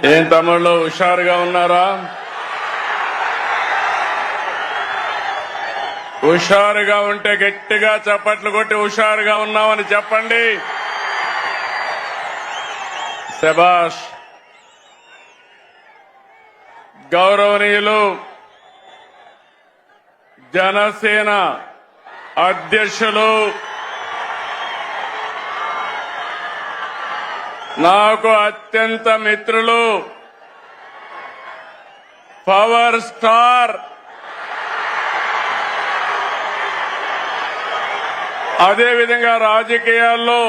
ఏం తమ్ముళ్ళు హుషారుగా ఉన్నారా? హుషారుగా ఉంటే గట్టిగా చప్పట్లు కొట్టి హుషారుగా ఉన్నామని చెప్పండి. శభాష్. గౌరవనీయులు జనసేన అధ్యక్షులు, నాకు అత్యంత మిత్రులు, పవర్ స్టార్ అదేవిధంగా రాజకీయాల్లో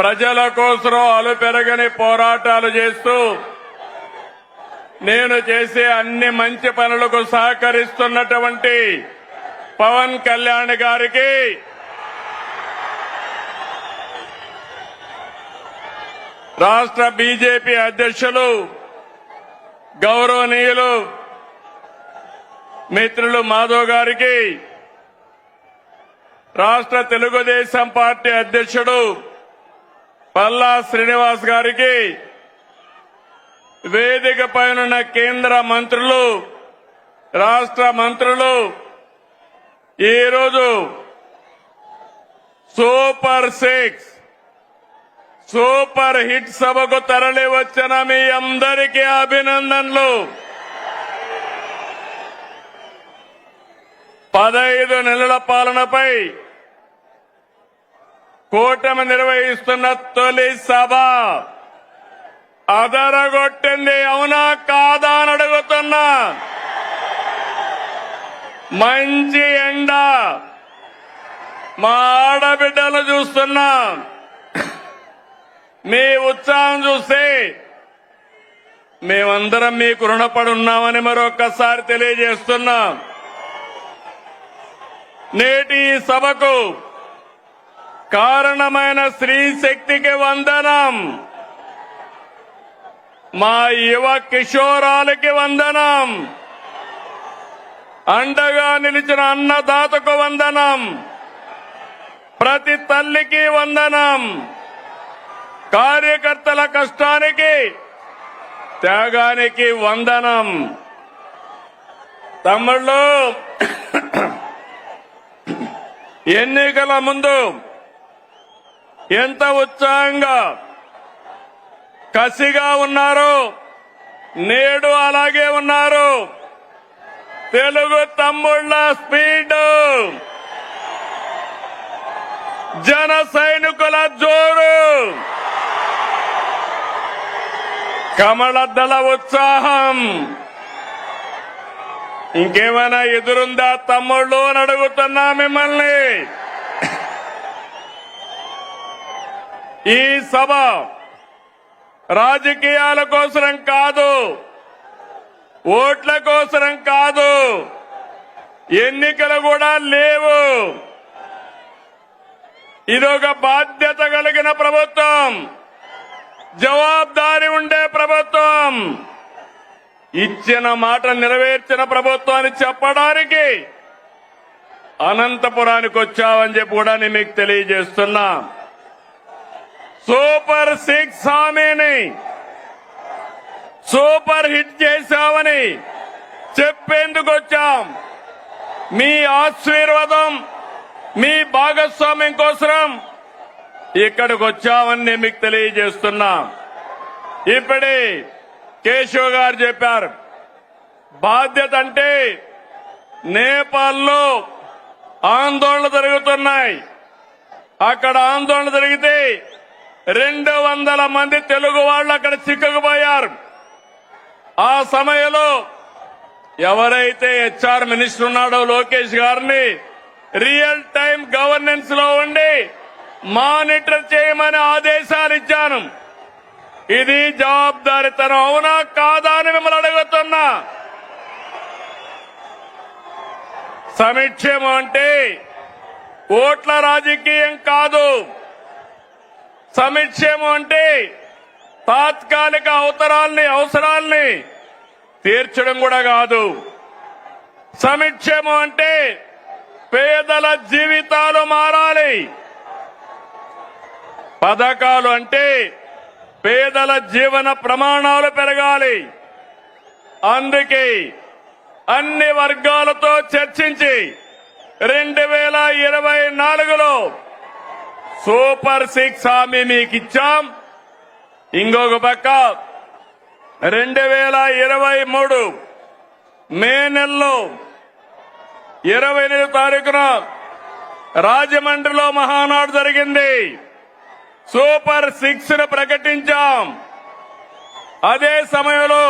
ప్రజల కోసం అలుపెరగని పోరాటాలు చేస్తూ నేను చేసే అన్ని మంచి పనులకు సహకరిస్తున్నటువంటి పవన్ కళ్యాణ్ గారికి రాష్ట్ర బీజేపీ అధ్యక్షులు గౌరవనీయులు మిత్రులు మాధవ్ గారికి, రాష్ట్ర తెలుగుదేశం పార్టీ అధ్యక్షుడు పల్లా శ్రీనివాస్ గారికి, వేదిక పైన కేంద్ర మంత్రులు, రాష్ట్ర మంత్రులు, ఈరోజు సూపర్ హిట్ సభకు తరలి వచ్చిన మీ అందరికీ అభినందనలు. 15 నెలల పాలనపై కూటమి నిర్వహిస్తున్న తొలి సభ అదరగొట్టింది. అవునా కాదా అని అడుగుతున్నా. మంచి ఎండ, మా ఆడబిడ్డలు చూస్తున్నా. మీ ఉత్సాహం చూస్తే మేమందరం మీకు రుణపడి ఉన్నామని మరొక్కసారి తెలియజేస్తున్నాం. నేటి ఈ సభకు కారణమైన స్త్రీ శక్తికి వందనం, మా యువ కిషోరాలకి వందనం, అండగా నిలిచిన అన్నదాతకు వందనం, ప్రతి తల్లికి వందనం, కార్యకర్తల కష్టానికి త్యాగానికి వందనం. తమ్ముళ్ళు, ఎన్నికల ముందు ఎంత ఉత్సాహంగా కసిగా ఉన్నారు, నేడు అలాగే ఉన్నారు. తెలుగు తమ్ముళ్ళ స్పీడ్, జన సైనికుల జోరు, కమలదళ ఉత్సాహం ఇంకేమైనా ఎదురుందా తమ్ముళ్ళు అని అడుగుతున్నా మిమ్మల్ని. ఈ సభ రాజకీయాల కోసరం కాదు, ఓట్ల కోసరం కాదు, ఎన్నికలు కూడా లేవు. ఇదొక బాధ్యత కలిగిన ప్రభుత్వం, జవాబుదారీ ఉండే ప్రభుత్వం, ఇచ్చిన మాట నెరవేర్చిన ప్రభుత్వాన్ని చెప్పడానికి అనంతపురానికి వచ్చావని చెప్పి కూడా నేను మీకు తెలియజేస్తున్నా. సూపర్ 6 హామీని సూపర్ హిట్ చేశామని చెప్పేందుకు వచ్చాం. మీ ఆశీర్వాదం, మీ భాగస్వామ్యం కోసం ఇక్కడికి వచ్చామని నేను మీకు తెలియజేస్తున్నా. ఇప్పుడే కేశవ్ గారు చెప్పారు, బాధ్యత అంటే నేపాల్లో ఆందోళన జరుగుతున్నాయి. అక్కడ ఆందోళన జరిగితే 200 మంది తెలుగు వాళ్ళు అక్కడ చిక్కుకుపోయారు. ఆ సమయంలో ఎవరైతే హెచ్ఆర్ మినిస్టర్ ఉన్నాడో లోకేష్ గారిని రియల్ టైం గవర్నెన్స్ లో ఉండి మానిటర్ చేయమని ఆదేశాలు ఇచ్చాను. ఇది జవాబుదారీతనం, అవునా కాదా అని మిమ్మల్ని అడుగుతున్నా. సంక్షేమం అంటే ఓట్ల రాజకీయం కాదు. సంక్షేమం అంటే తాత్కాలిక అవసరాల్ని తీర్చడం కూడా కాదు. సంక్షేమం అంటే పేదల జీవితాలు మారాలి. పథకాలు అంటే పేదల జీవన ప్రమాణాలు పెరగాలి. అందుకే అన్ని వర్గాలతో చర్చించి 2024లో సూపర్ 6 హామీ మీకు ఇచ్చాం. ఇంకొక పక్క 2023 మే నెలలో 28వ తారీఖున రాజమండ్రిలో మహానాడు జరిగింది. సూపర్ 6 ను ప్రకటించాం. అదే సమయంలో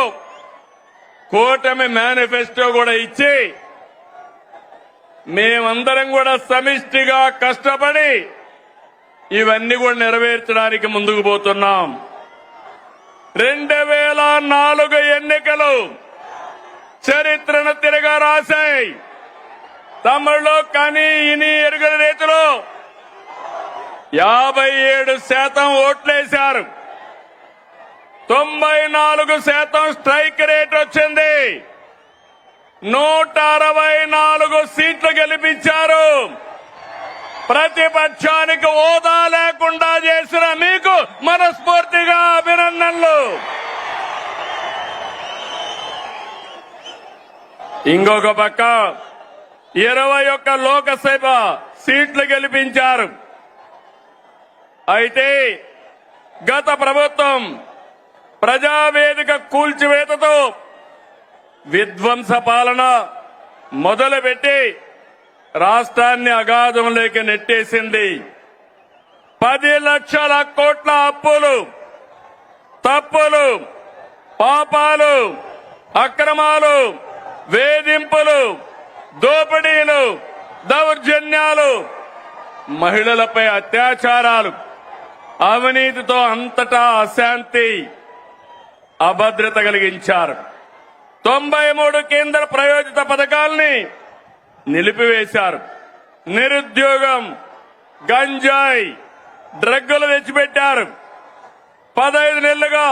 కూటమి మేనిఫెస్టో కూడా ఇచ్చి మేమందరం కూడా సమిష్టిగా కష్టపడి ఇవన్నీ కూడా నెరవేర్చడానికి ముందుకు పోతున్నాం. 2004 ఎన్నికలు చరిత్రను తిరగా రాశాయి. తమిళలో కని ఇని ఎరుగని రీతిలో 57% ఓట్లేశారు. 94% స్ట్రైక్ రేట్ వచ్చింది. 164 సీట్లు గెలిపించారు. ప్రతిపక్షానికి హోదా లేకుండా చేసిన మీకు మనస్ఫూర్తిగా అభినందనలు. ఇంకొక పక్క 21 లోకసభ సీట్లు గెలిపించారు. అయితే గత ప్రభుత్వం ప్రజావేదిక కూల్చివేతతో విధ్వంస పాలన మొదలుపెట్టి రాష్ట్రాన్ని అగాధంలోకి నెట్టేసింది. 10 లక్షల కోట్ల అప్పులు, తప్పులు, పాపాలు, అక్రమాలు, వేధింపులు, దోపిడీలు, దౌర్జన్యాలు, మహిళలపై అత్యాచారాలు, అవినీతితో అంతటా అశాంతి, అభద్రత కలిగించారు. 93 కేంద్ర ప్రాయోజిత పథకాల్ని నిలిపివేశారు. నిరుద్యోగం, గంజాయి, డ్రగ్గులు తెచ్చిపెట్టారు. 15 నెలలుగా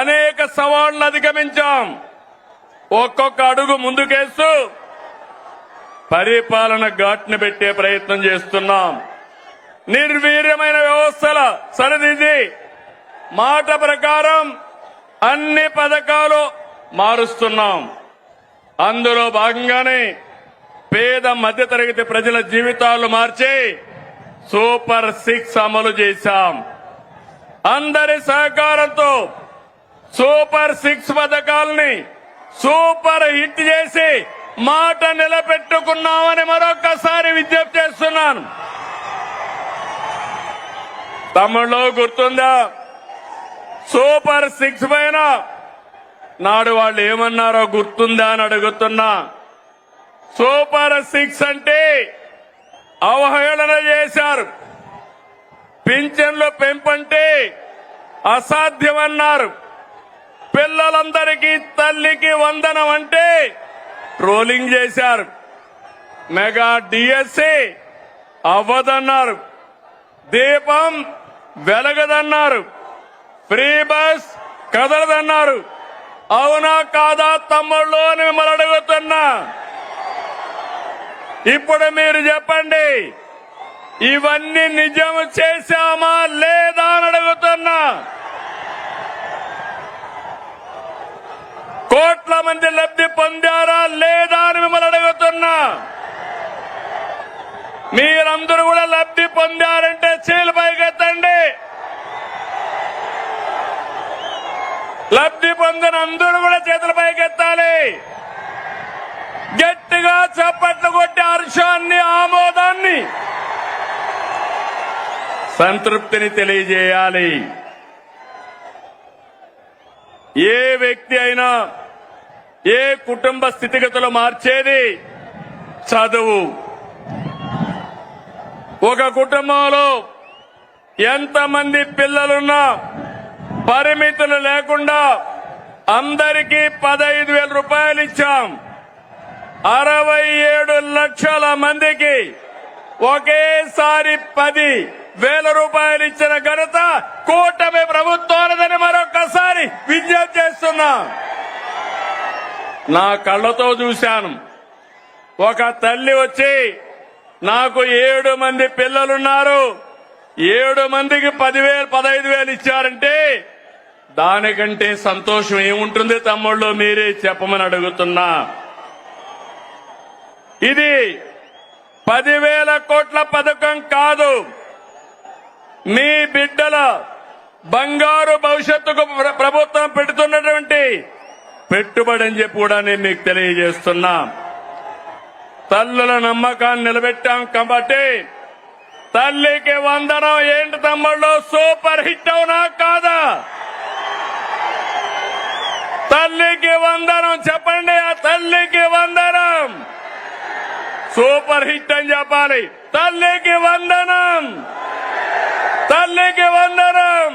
అనేక సవాళ్లను అధిగమించాం. ఒక్కొక్క అడుగు ముందుకేస్తూ పరిపాలన ఘాట్ని పెట్టే ప్రయత్నం చేస్తున్నాం. నిర్వీర్యమైన వ్యవస్థల సరిదిద్ది మాట ప్రకారం అన్ని పథకాలు మారుస్తున్నాం. అందులో భాగంగానే పేద మధ్యతరగతి ప్రజల జీవితాలు మార్చి సూపర్ 6 అమలు చేశాం. అందరి సహకారంతో సూపర్ 6 పథకాల్ని సూపర్ హిట్ చేసి మాట నిలబెట్టుకున్నామని మరొకసారి విజ్ఞప్తి చేస్తున్నాను. తమిళలో గుర్తుందా? సూపర్ 6 పైన నాడు వాళ్ళు ఏమన్నారో గుర్తుందా అని అడుగుతున్నా. సూపర్ 6 అంటే అవహేళన చేశారు. పింఛన్లు పెంపంటే అసాధ్యమన్నారు. పిల్లలందరికీ తల్లికి వందనం అంటే ట్రోలింగ్ చేశారు. మెగా డిఎస్సి అవ్వదన్నారు. దీపం వెలగదన్నారు. Free bus కదలదన్నారు. అవునా కాదా తమ్ముళ్ళు అని మిమ్మల్ని అడుగుతున్నా. ఇప్పుడు మీరు చెప్పండి, ఇవన్నీ నిజం చేశామా లేదా అని అడుగుతున్నా. కోట్ల మంది లబ్ధి పొందారా లేదా అని మిమ్మల్ని అడుగుతున్నా. మీరందరూ కూడా లబ్ధి పొందారంటే చేతులు పైకెత్తండి. లబ్ధి పొందిన అందరూ కూడా చేతుల పైకెత్తాలి. గట్టిగా చప్పట్లు కొట్టి హర్షాన్ని, ఆమోదాన్ని, సంతృప్తిని తెలియజేయాలి. ఏ వ్యక్తి అయినా ఏ కుటుంబ స్థితిగతులు మార్చేది చదువు. ఒక కుటుంబంలో ఎంతమంది పిల్లలున్నా పరిమితులు లేకుండా అందరికీ 15,000 రూపాయలు ఇచ్చాం. 67 లక్షల మందికి ఒకేసారి 10,000 రూపాయలు ఇచ్చిన ఘనత కూటమి ప్రభుత్వానిదని మరొకసారి విజ్ఞప్తి చేస్తున్నా. నా కళ్ళతో చూశాను. ఒక తల్లి వచ్చి నాకు 7 మంది పిల్లలున్నారు, 7 మందికి 10,000 15,000 ఇచ్చారంటే దానికంటే సంతోషం ఏముంటుంది తమ్ముళ్ళు? మీరే చెప్పమని అడుగుతున్నా. ఇది 10,000 కోట్ల పథకం కాదు, మీ బిడ్డల బంగారు భవిష్యత్తుకు ప్రభుత్వం పెడుతున్నటువంటి పెట్టుబడి అని చెప్పి కూడా నేను మీకు తెలియజేస్తున్నా. తల్లుల నమ్మకాన్ని నిలబెట్టాం కాబట్టి తల్లికి వందనం ఏంటి తమ్ముళ్ళు? సూపర్ హిట్ అవునా కాదా? తల్లికి వందనం చెప్పండి. ఆ తల్లికి వందనం సూపర్ హిట్ అని చెప్పాలి. తల్లికి వందనం, తల్లికి వందనం,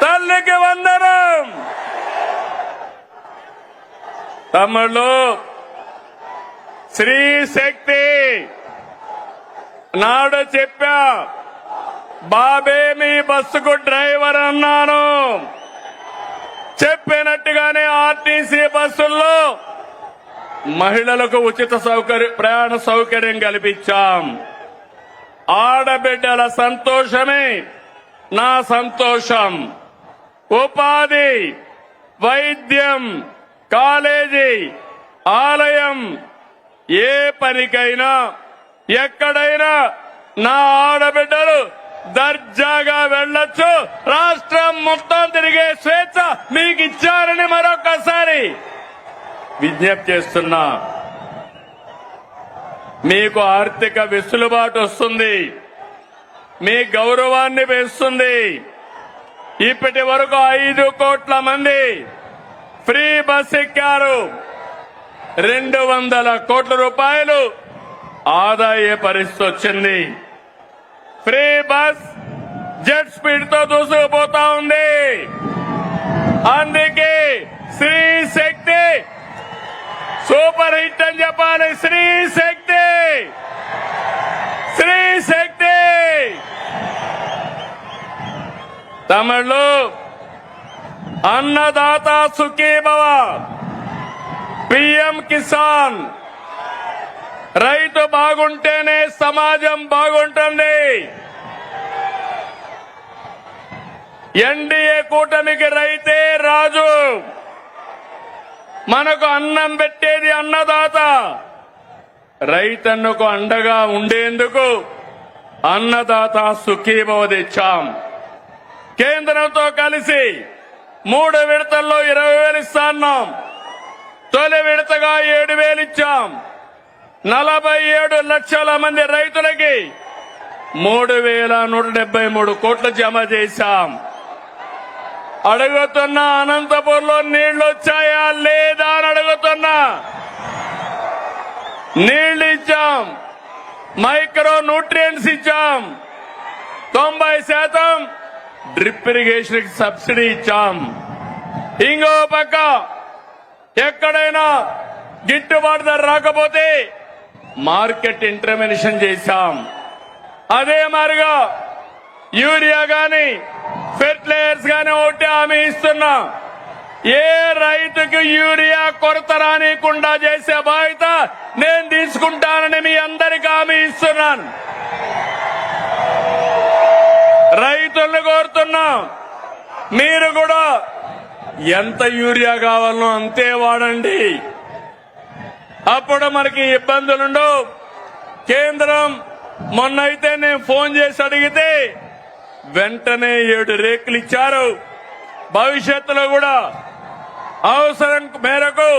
తల్లికి వందనం. తమ్ముళ్ళు, స్త్రీ శక్తి నాడు చెప్పా, బాబే మీ బస్సుకు డ్రైవర్ అన్నాను. చెప్పినట్టుగానే ఆర్టీసీ బస్సుల్లో మహిళలకు ఉచిత ప్రయాణ సౌకర్యం కల్పించాం. ఆడబిడ్డల సంతోషమే నా సంతోషం. ఉపాధి, వైద్యం, కాలేజీ, ఆలయం, ఏ పనికైనా ఎక్కడైనా నా ఆడబిడ్డలు దర్జాగా వెళ్లొచ్చు. రాష్ట్రం మొత్తం తిరిగే స్వేచ్ఛ మీకు ఇచ్చారని మరొకసారి విజ్ఞప్తి చేస్తున్నా. మీకు ఆర్థిక వెసులుబాటు వస్తుంది, మీ గౌరవాన్ని పెంచుతుంది. ఇప్పటి వరకు 5 కోట్ల మంది ఫ్రీ బస్ ఎక్కారు. 200 కోట్ల రూపాయలు ఆదా అయ్యే పరిస్థితి వచ్చింది. ఫ్రీ బస్ జెట్ స్పీడ్ తో దూసుకుపోతా ఉంది. అందుకే స్త్రీ శక్తి సూపర్ హిట్ అని చెప్పాలి. స్త్రీ శక్తి, స్త్రీ శక్తి. తమిళలో అన్నదాత సుఖీభవ, పిఎం కిసాన్. రైతు బాగుంటేనే సమాజం బాగుంటుంది. ఎన్డీఏ కూటమికి రైతే రాజు. మనకు అన్నం పెట్టేది అన్నదాత. రైతన్నకు అండగా ఉండేందుకు అన్నదాత సుఖీభవ తెచ్చాం. కేంద్రంతో కలిసి 3 విడతల్లో 20,000 ఇస్తాన్నాం. తొలి విడతగా 7,000 ఇచ్చాం. 47 లక్షల మంది రైతులకి 3,173 కోట్లు జమ చేశాం. అడుగుతున్నా, అనంతపూర్లో నీళ్లు వచ్చాయా లేదా అని అడుగుతున్నా. నీళ్లు ఇచ్చాం, మైక్రో న్యూట్రియంట్స్ ఇచ్చాం, 90% డ్రిప్ ఇరిగేషన్ కి సబ్సిడీ ఇచ్చాం. ఇంకో పక్క ఎక్కడైనా గిట్టుబాటు ధర రాకపోతే మార్కెట్ ఇంటర్వెన్షన్ చేశాం. అదే మాదిరిగా యూరియా గాని ఫెర్టిలైజర్స్ గాని ఒకటి హామీ ఇస్తున్నా. ఏ రైతుకు యూరియా కొరత రానికుండా చేసే బాధ్యత నేను తీసుకుంటానని మీ అందరికీ హామీ ఇస్తున్నాను. రైతులను కోరుతున్నా, మీరు కూడా ఎంత యూరియా కావాలనో అంతే వాడండి. అప్పుడు మనకి ఇబ్బందులుండవు. కేంద్రం మొన్నైతే నేను ఫోన్ చేసి అడిగితే వెంటనే 7 రేకులు ఇచ్చారు. భవిష్యత్తులో కూడా అవసరం మేరకు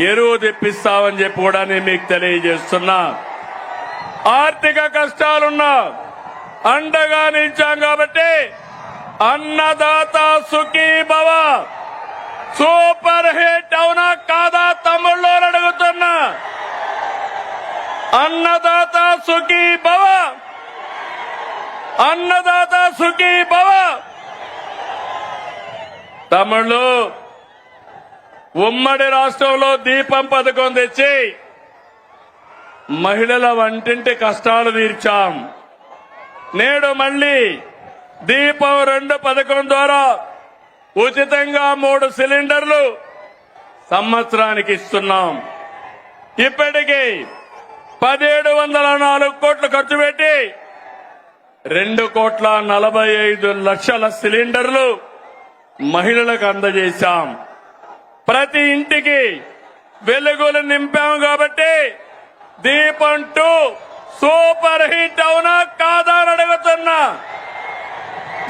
ఎరువు తెప్పిస్తామని చెప్పి కూడా నేను మీకు తెలియజేస్తున్నా. ఆర్థిక కష్టాలున్నా అండగా నిలిచాం కాబట్టి అన్నదాత సుఖీభవ సూపర్ హిట్ అవునా కాదా తమ్ముళ్ళు అడుగుతున్నా. అన్నదాత సుఖీభవ, అన్నదాత సుఖీభవ. తమ్ముళ్ళు, ఉమ్మడి రాష్ట్రంలో దీపం పథకం తెచ్చి మహిళల వంటింటి కష్టాలు తీర్చాం. నేడు మళ్లీ దీపం 2 పథకం ద్వారా ఉచితంగా 3 సిలిండర్లు సంవత్సరానికి ఇస్తున్నాం. ఇప్పటికీ 1,704 కోట్లు ఖర్చు పెట్టి 2,45,00,000 సిలిండర్లు మహిళలకు అందజేశాం. ప్రతి ఇంటికి వెలుగులు నింపాం. కాబట్టి దీపం 2 సూపర్ హిట్ అవునా కాదా అని అడుగుతున్నా.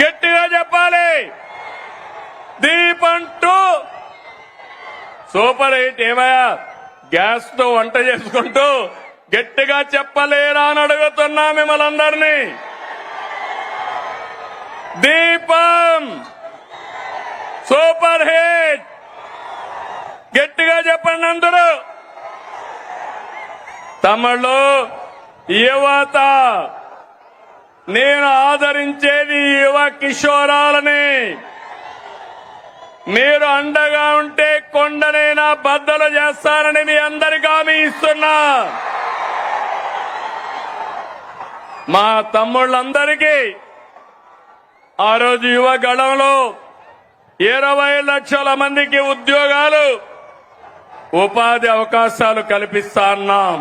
గట్టిగా చెప్పాలి. దీపం 2 సూపర్ హిట్. ఏమయ్యా గ్యాస్ తో వంట చేసుకుంటూ గట్టిగా చెప్పలేరా అని అడుగుతున్నా మిమ్మల్ని అందరినీ. దీపం సూపర్ హిట్. గట్టిగా చెప్పండి అందరూ. తమిళలో యువత, నేను ఆదరించేది యువ కిషోరాలని. మీరు అండగా ఉంటే కొండనైనా బద్దలు చేస్తానని మీ అందరికీ హామీ ఇస్తున్నా. మా తమ్ముళ్ళందరికీ ఆ రోజు యువ గళంలో 20 లక్షల మందికి ఉద్యోగాలు, ఉపాధి అవకాశాలు కల్పిస్తా అన్నాం.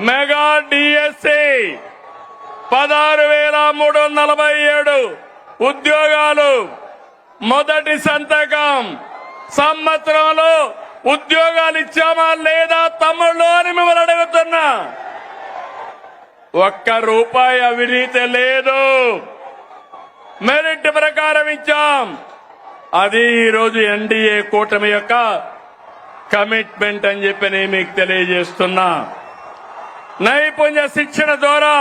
మెగా డిఎస్సి 16,347 ఉద్యోగాలు. మొదటి సంతకం. సంవత్సరంలో ఉద్యోగాలు ఇచ్చామా లేదా తమ్ముళ్ళు అని మిమ్మల్ని అడుగుతున్నా. ₹1 అవినీతి లేదు. మెరిట్ ప్రకారం ఇచ్చాం. అది ఈరోజు ఎన్డీఏ కూటమి యొక్క కమిట్మెంట్ అని చెప్పి నేను మీకు తెలియజేస్తున్నా. నైపుణ్య శిక్షణ ద్వారా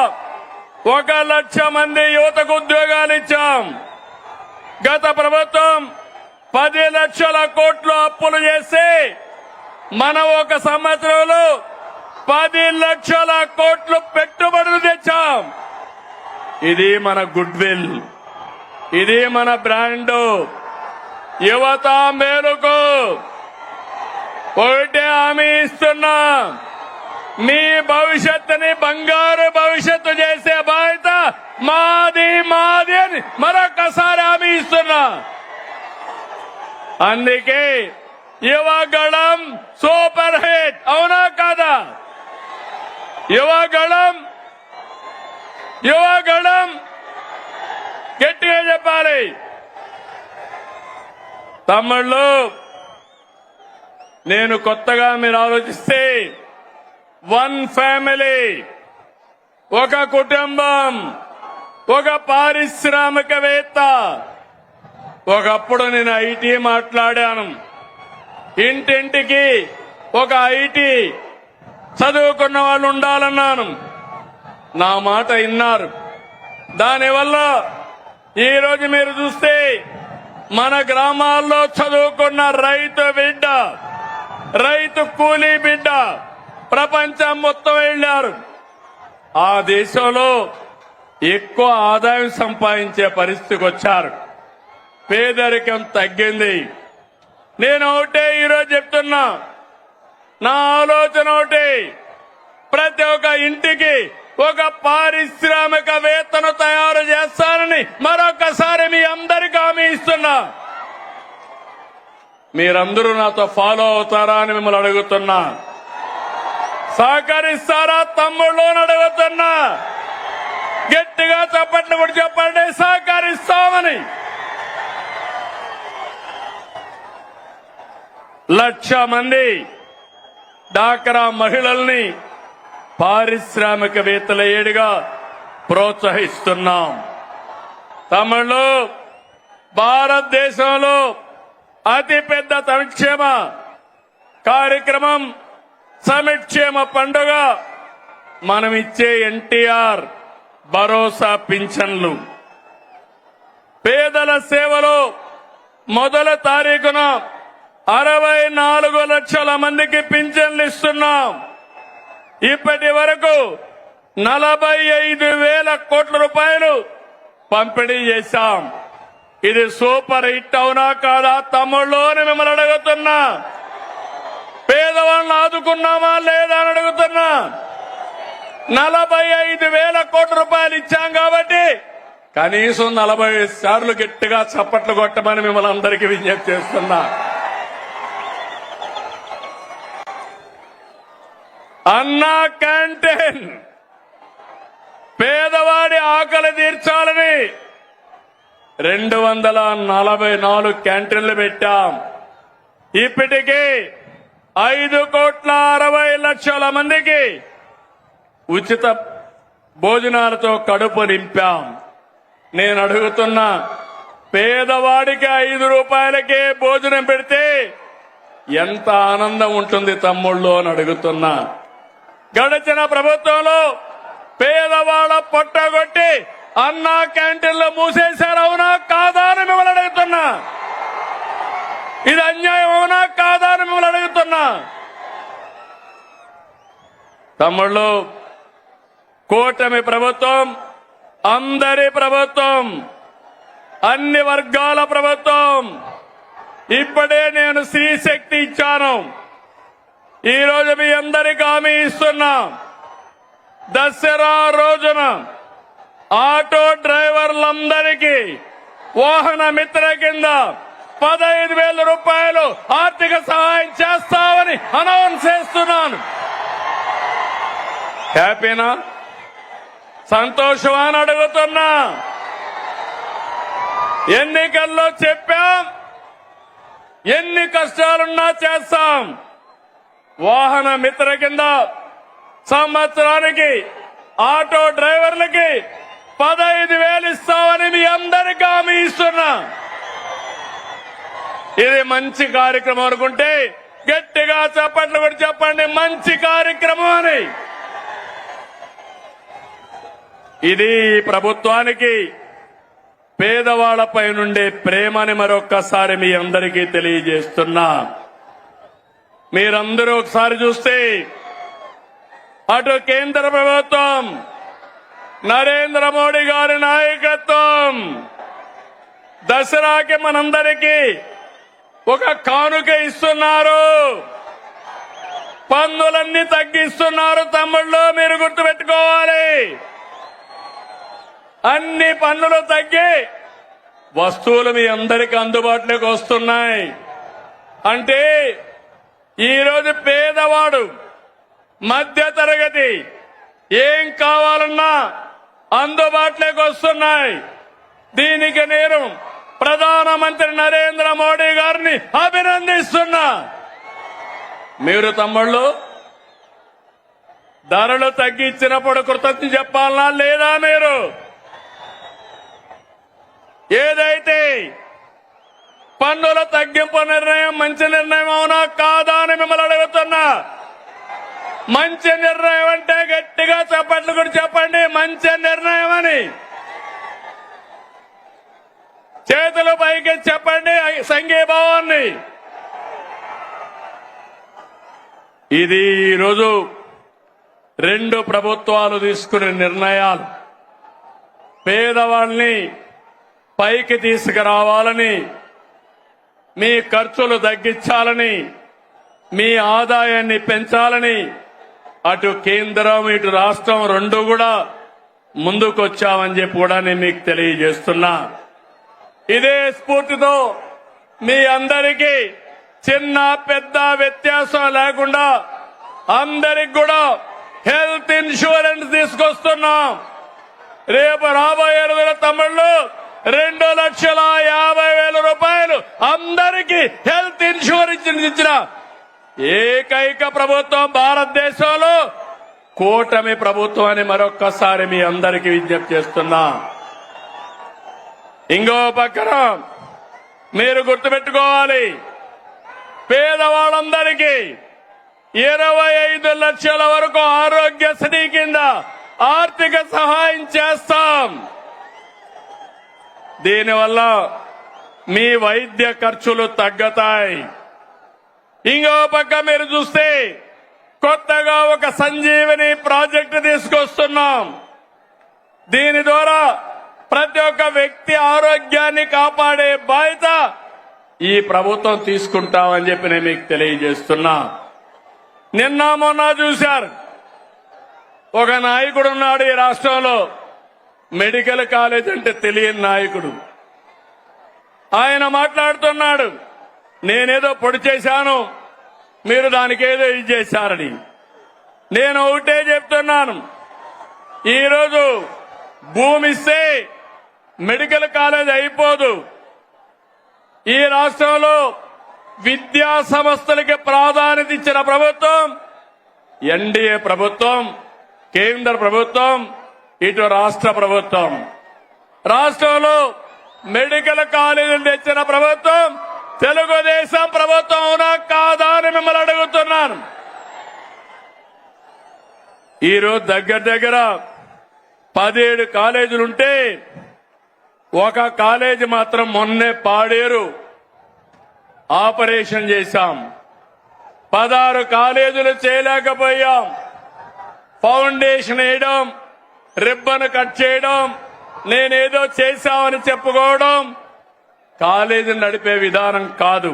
1 లక్ష మంది యువతకు ఉద్యోగాలు ఇచ్చాం. గత ప్రభుత్వం 10 లక్షల కోట్లు అప్పులు చేసి మనం ఒక సంవత్సరంలో 10 లక్షల కోట్లు పెట్టుబడులు తెచ్చాం. ఇది మన గుడ్ విల్, ఇది మన బ్రాండ్. యువత మేలుకు ఒకటే హామీ ఇస్తున్నా. మీ భవిష్యత్తుని బంగారు భవిష్యత్తు చేసే బాధ్యత మాది మాది అని మరొకసారి హామీ ఇస్తున్నా. అందుకే యువగళం సూపర్ హిట్ అవునా కాదా? యువగళం గట్టిగా చెప్పాలి. తమ్ముళ్ళు, నేను కొత్తగా మీరు ఆలోచిస్తే 1 ఫ్యామిలీ, ఒక కుటుంబం, ఒక పారిశ్రామికవేత్త. ఒకప్పుడు నేను ఐటీ మాట్లాడాను. ఇంటింటికి ఒక ఐటీ చదువుకున్న వాళ్ళు ఉండాలన్నాను. నా మాట విన్నారు. దానివల్ల ఈరోజు మీరు చూస్తే మన గ్రామాల్లో చదువుకున్న రైతు బిడ్డ, రైతు కూలీ బిడ్డ ప్రపంచం మొత్తం వెళ్లారు. ఆ దేశంలో ఎక్కువ ఆదాయం సంపాదించే పరిస్థితికి వచ్చారు. పేదరికం తగ్గింది. నేను ఒకటే ఈరోజు చెప్తున్నా, నా ఆలోచన ఒకటి, ప్రతి ఒక్క ఇంటికి ఒక పారిశ్రామికవేత్తను తయారు చేస్తానని మరొకసారి మీ అందరికీ హామీ ఇస్తున్నా. మీరందరూ నాతో ఫాలో అవుతారా అని మిమ్మల్ని అడుగుతున్నా. సహకరిస్తారా తమ్ముళ్ళు అని అడుగుతున్నా. గట్టిగా చప్పట్లు కూడా చెప్పండి, సహకరిస్తామని. 1,00,000 మంది డాక్రా మహిళల్ని పారిశ్రామికవేత్తల ఏడుగా ప్రోత్సహిస్తున్నాం. తమిళలో భారతదేశంలో అతిపెద్ద సంక్షేమ కార్యక్రమం సమిక్షేమ పండుగ మనం ఇచ్చే ఎన్టీఆర్ భరోసా పింఛన్లు. పేదల సేవలో మొదటి తారీఖున 64 లక్షల మందికి పింఛన్లు ఇస్తున్నాం. ఇప్పటి వరకు 45,000 కోట్ల రూపాయలు పంపిణీ చేశాం. ఇది సూపర్ హిట్ అవునా కాదా తమ్ముళ్ళు అని మిమ్మల్ని అడుగుతున్నా. పేదవాళ్ళని ఆదుకున్నామా లేదా అని అడుగుతున్నా. 45,000 కోట్ల రూపాయలు ఇచ్చాం కాబట్టి కనీసం 40 సార్లు గట్టిగా చప్పట్లు కొట్టమని మిమ్మల్ని అందరికీ విజ్ఞప్తి చేస్తున్నా. అన్నా క్యాంటీన్ పేదవాడి ఆకలి తీర్చాలని 244 క్యాంటీన్లు పెట్టాం. ఇప్పటికీ 5,60,00,000 మందికి ఉచిత భోజనాలతో కడుపు నింపాం. నేను అడుగుతున్నా, పేదవాడికి 5 రూపాయలకే భోజనం పెడితే ఎంత ఆనందం ఉంటుంది తమ్ముళ్ళు అని అడుగుతున్నా. గడిచిన ప్రభుత్వంలో పేదవాళ్ళ పొట్టగొట్టి అన్నా క్యాంటీన్లు మూసేశారు, అవునా కాదా అని మిమ్మల్ని అడుగుతున్నా. ఇది అన్యాయం అవునా కాదా అని మిమ్మల్ని అడుగుతున్నా. తమ్ముళ్ళు, కూటమి ప్రభుత్వం అందరి ప్రభుత్వం, అన్ని వర్గాల ప్రభుత్వం. ఇప్పుడే నేను స్త్రీ శక్తి ఇచ్చాను. ఈ రోజు మీ అందరికీ హామీ ఇస్తున్నా, దసరా రోజున ఆటో డ్రైవర్లందరికీ వాహన మిత్ర కింద 15,000 రూపాయలు ఆర్థిక సహాయం చేస్తామని అనౌన్స్ చేస్తున్నాను. హ్యాపీనా, సంతోషమా అని అడుగుతున్నా. ఎన్నికల్లో చెప్పాం, ఎన్ని కష్టాలున్నా చేస్తాం. వాహన మిత్ర కింద సంవత్సరానికి ఆటో డ్రైవర్లకి 15,000 ఇస్తామని మీ అందరికీ హామీ ఇస్తున్నా. ఇది మంచి కార్యక్రమం అనుకుంటే గట్టిగా చప్పట్లు కూడా చెప్పండి, మంచి కార్యక్రమం అని. ఇది ప్రభుత్వానికి పేదవాళ్లపై నుండే ప్రేమని మరొక్కసారి మీ అందరికీ తెలియజేస్తున్నా. మీరందరూ ఒకసారి చూస్తే అటు కేంద్ర ప్రభుత్వం నరేంద్ర మోడీ గారి నాయకత్వం దసరాకి మనందరికీ ఒక కానుక ఇస్తున్నారు. పన్నులన్నీ తగ్గిస్తున్నారు. తమ్ముళ్ళు, మీరు గుర్తుపెట్టుకోవాలి. అన్ని పన్నులు తగ్గి వస్తువులు మీ అందరికీ అందుబాటులోకి వస్తున్నాయి. అంటే ఈరోజు పేదవాడు, మధ్య తరగతి ఏం కావాలన్నా అందుబాటులోకి వస్తున్నాయి. దీనికి నేను ప్రధానమంత్రి నరేంద్ర మోడీ గారిని అభినందిస్తున్నా. మీరు తమ్ముళ్ళు ధరలు తగ్గించినప్పుడు కృతజ్ఞత చెప్పాలనా లేదా? మీరు ఏదైతే పన్నుల తగ్గింపు నిర్ణయం మంచి నిర్ణయం అవునా కాదా అని మిమ్మల్ని అడుగుతున్నా. మంచి నిర్ణయం అంటే గట్టిగా చప్పట్లు కూడా చెప్పండి, మంచి నిర్ణయం అని. చేతులు పైకి చెప్పండి సంఘీభావాన్ని. ఇది ఈరోజు 2 ప్రభుత్వాలు తీసుకునే నిర్ణయాలు. పేదవాళ్ళని పైకి తీసుకురావాలని, మీ ఖర్చులు తగ్గించాలని, మీ ఆదాయాన్ని పెంచాలని అటు కేంద్రం ఇటు రాష్ట్రం 2 కూడా ముందుకొచ్చామని చెప్పి కూడా నేను మీకు తెలియజేస్తున్నా. ఇదే స్ఫూర్తితో మీ అందరికీ చిన్న పెద్ద వ్యత్యాసం లేకుండా అందరికి కూడా హెల్త్ ఇన్సూరెన్స్ తీసుకొస్తున్నాం. రేపు రాబోయే రోజుల తమ్ముళ్ళు 2,50,000 రూపాయలు అందరికీ హెల్త్ ఇన్సూరెన్స్ ఇచ్చిన ఏకైక ప్రభుత్వం భారతదేశంలో కూటమి ప్రభుత్వం అని మరొక్కసారి మీ అందరికీ విజ్ఞప్తి చేస్తున్నా. ఇంకో పక్కన మీరు గుర్తుపెట్టుకోవాలి, పేదవాళ్ళందరికీ 25 లక్షల వరకు ఆరోగ్యశ్రీ కింద ఆర్థిక సహాయం చేస్తాం. దీనివల్ల మీ వైద్య ఖర్చులు తగ్గుతాయి. ఇంకో పక్క మీరు చూస్తే కొత్తగా ఒక సంజీవని ప్రాజెక్టు తీసుకొస్తున్నాం. దీని ద్వారా ప్రతి ఒక్క వ్యక్తి ఆరోగ్యాన్ని కాపాడే బాధ్యత ఈ ప్రభుత్వం తీసుకుంటామని చెప్పి నేను మీకు తెలియజేస్తున్నా. నిన్న మొన్న చూశారు, ఒక నాయకుడు ఉన్నాడు ఈ రాష్ట్రంలో, మెడికల్ కాలేజ్ అంటే తెలియని నాయకుడు. ఆయన మాట్లాడుతున్నాడు, నేనేదో పొడి చేశాను, మీరు దానికేదో ఇది చేశారని. నేను ఒకటే చెప్తున్నాను, ఈరోజు భూమి ఇస్తే మెడికల్ కాలేజ్ అయిపోదు. ఈ రాష్ట్రంలో విద్యా సంస్థలకి ప్రాధాన్యత ఇచ్చిన ప్రభుత్వం ఎన్డీఏ ప్రభుత్వం, కేంద్ర ప్రభుత్వం, ఇటు రాష్ట్ర ప్రభుత్వం. రాష్ట్రంలో మెడికల్ కాలేజీలు తెచ్చిన ప్రభుత్వం తెలుగుదేశం ప్రభుత్వం అవునా కాదా అని మిమ్మల్ని అడుగుతున్నాను. ఈరోజు దగ్గర 17 కాలేజీలుంటే ఒక కాలేజీ మాత్రం మొన్నే పాడేరు ఆపరేషన్ చేశాం. 16 కాలేజీలు చేయలేకపోయాం. ఫౌండేషన్ వేయడం, రిబ్బన్ కట్ చేయడం, నేనేదో చేశామని చెప్పుకోవడం కాలేజీని నడిపే విధానం కాదు.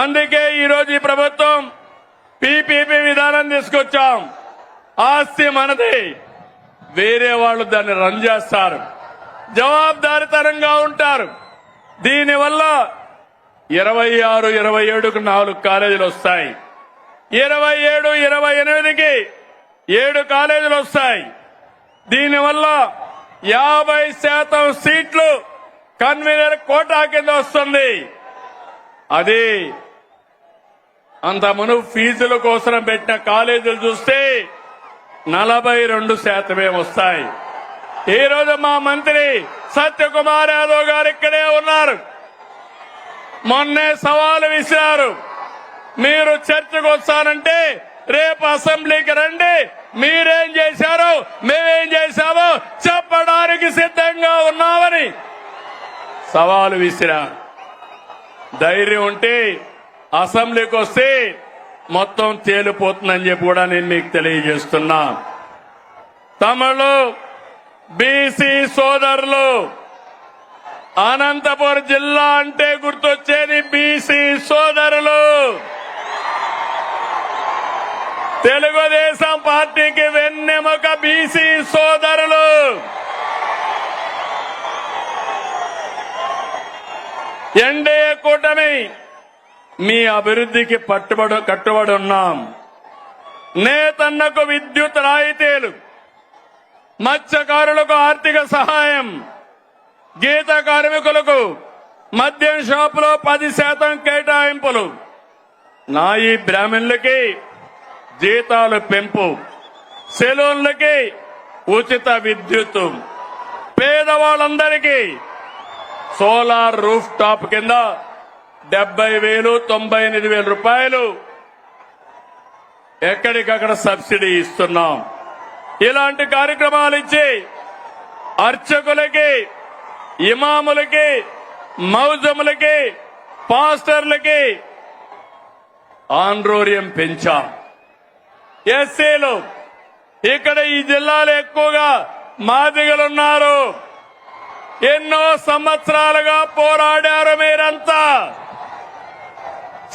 అందుకే ఈరోజు ఈ ప్రభుత్వం పీపీపీ విధానం తీసుకొచ్చాం. ఆస్తి మనది, వేరే వాళ్ళు దాన్ని రన్ చేస్తారు, జవాబుదారీతనంగా ఉంటారు. దీనివల్ల 26, 27కు 4 కాలేజీలు వస్తాయి. 27, 28కి 7 కాలేజీలు వస్తాయి. దీనివల్ల 50% సీట్లు కన్వీనర్ కోటా కింద వస్తుంది. అది అంత మునుపు ఫీజుల కోసం పెట్టిన కాలేజీలు చూస్తే 42% వస్తాయి. ఈ రోజు మా మంత్రి సత్యకుమార్ యాదవ్ గారు ఇక్కడే ఉన్నారు. మొన్నే సవాలు విసిరారు, మీరు చర్చకు వస్తానంటే రేపు అసెంబ్లీకి రండి, మీరేం చేశారో మేమేం చేశామో చెప్పడానికి సిద్ధంగా ఉన్నామని సవాలు విసిరారు. ధైర్యం ఉంటే అసెంబ్లీకి వస్తే మొత్తం తేలిపోతుందని చెప్పి కూడా నేను మీకు తెలియజేస్తున్నా. తమలో బీసీ సోదరులు, అనంతపురం జిల్లా అంటే గుర్తొచ్చేది బీసీ సోదరులు. తెలుగుదేశం పార్టీకి వెన్నెముక బీసీ సోదరులు. ఎన్డీఏ కూటమి మీ అభివృద్ధికి కట్టుబడి ఉన్నాం. నేతన్నకు విద్యుత్ రాయితీలు, మత్స్యకారులకు ఆర్థిక సహాయం, గీత కార్మికులకు మద్యం షాపులో 10% కేటాయింపులు, నాయి బ్రాహ్మణులకి జీతాలు పెంపు, సెలూన్లకి ఉచిత విద్యుత్, పేదవాళ్ళందరికీ సోలార్ రూఫ్ టాప్ కింద 70,000, 98,000 రూపాయలు ఎక్కడికక్కడ సబ్సిడీ ఇస్తున్నాం. ఇలాంటి కార్యక్రమాలు ఇచ్చి అర్చకులకి, ఇమాములకి, మౌజములకి, పాస్టర్లకి ఆండ్రోర్యం పెంచాం. ఎస్సీలు ఇక్కడ ఈ జిల్లాలో ఎక్కువగా మాదిగలున్నారు. ఎన్నో సంవత్సరాలుగా పోరాడారు మీరంతా.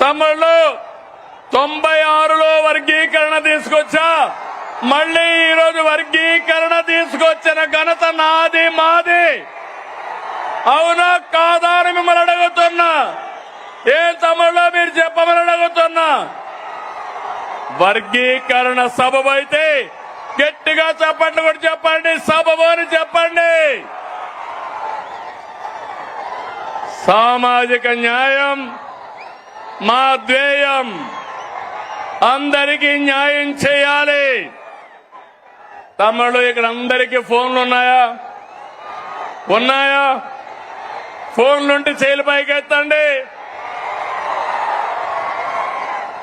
సమ్మర్లో 96లో వర్గీకరణ తీసుకొచ్చా, మళ్లీ ఈరోజు వర్గీకరణ తీసుకొచ్చిన ఘనత నాది, మాది. అవునా కాదా అని మిమ్మల్ని అడుగుతున్నా. ఏం తమ్ముళ్ళో మీరు చెప్పమని అడుగుతున్నా. వర్గీకరణ సబబు అయితే గట్టిగా చెప్పండి, కూడా చెప్పండి, సబబు అని చెప్పండి. సామాజిక న్యాయం మా ధ్యేయం. అందరికీ న్యాయం చేయాలి. తమ్ముళ్ళు ఇక్కడ అందరికీ ఫోన్లు ఉన్నాయా? ఫోన్లుంటే చేతులు పైకెత్తండి.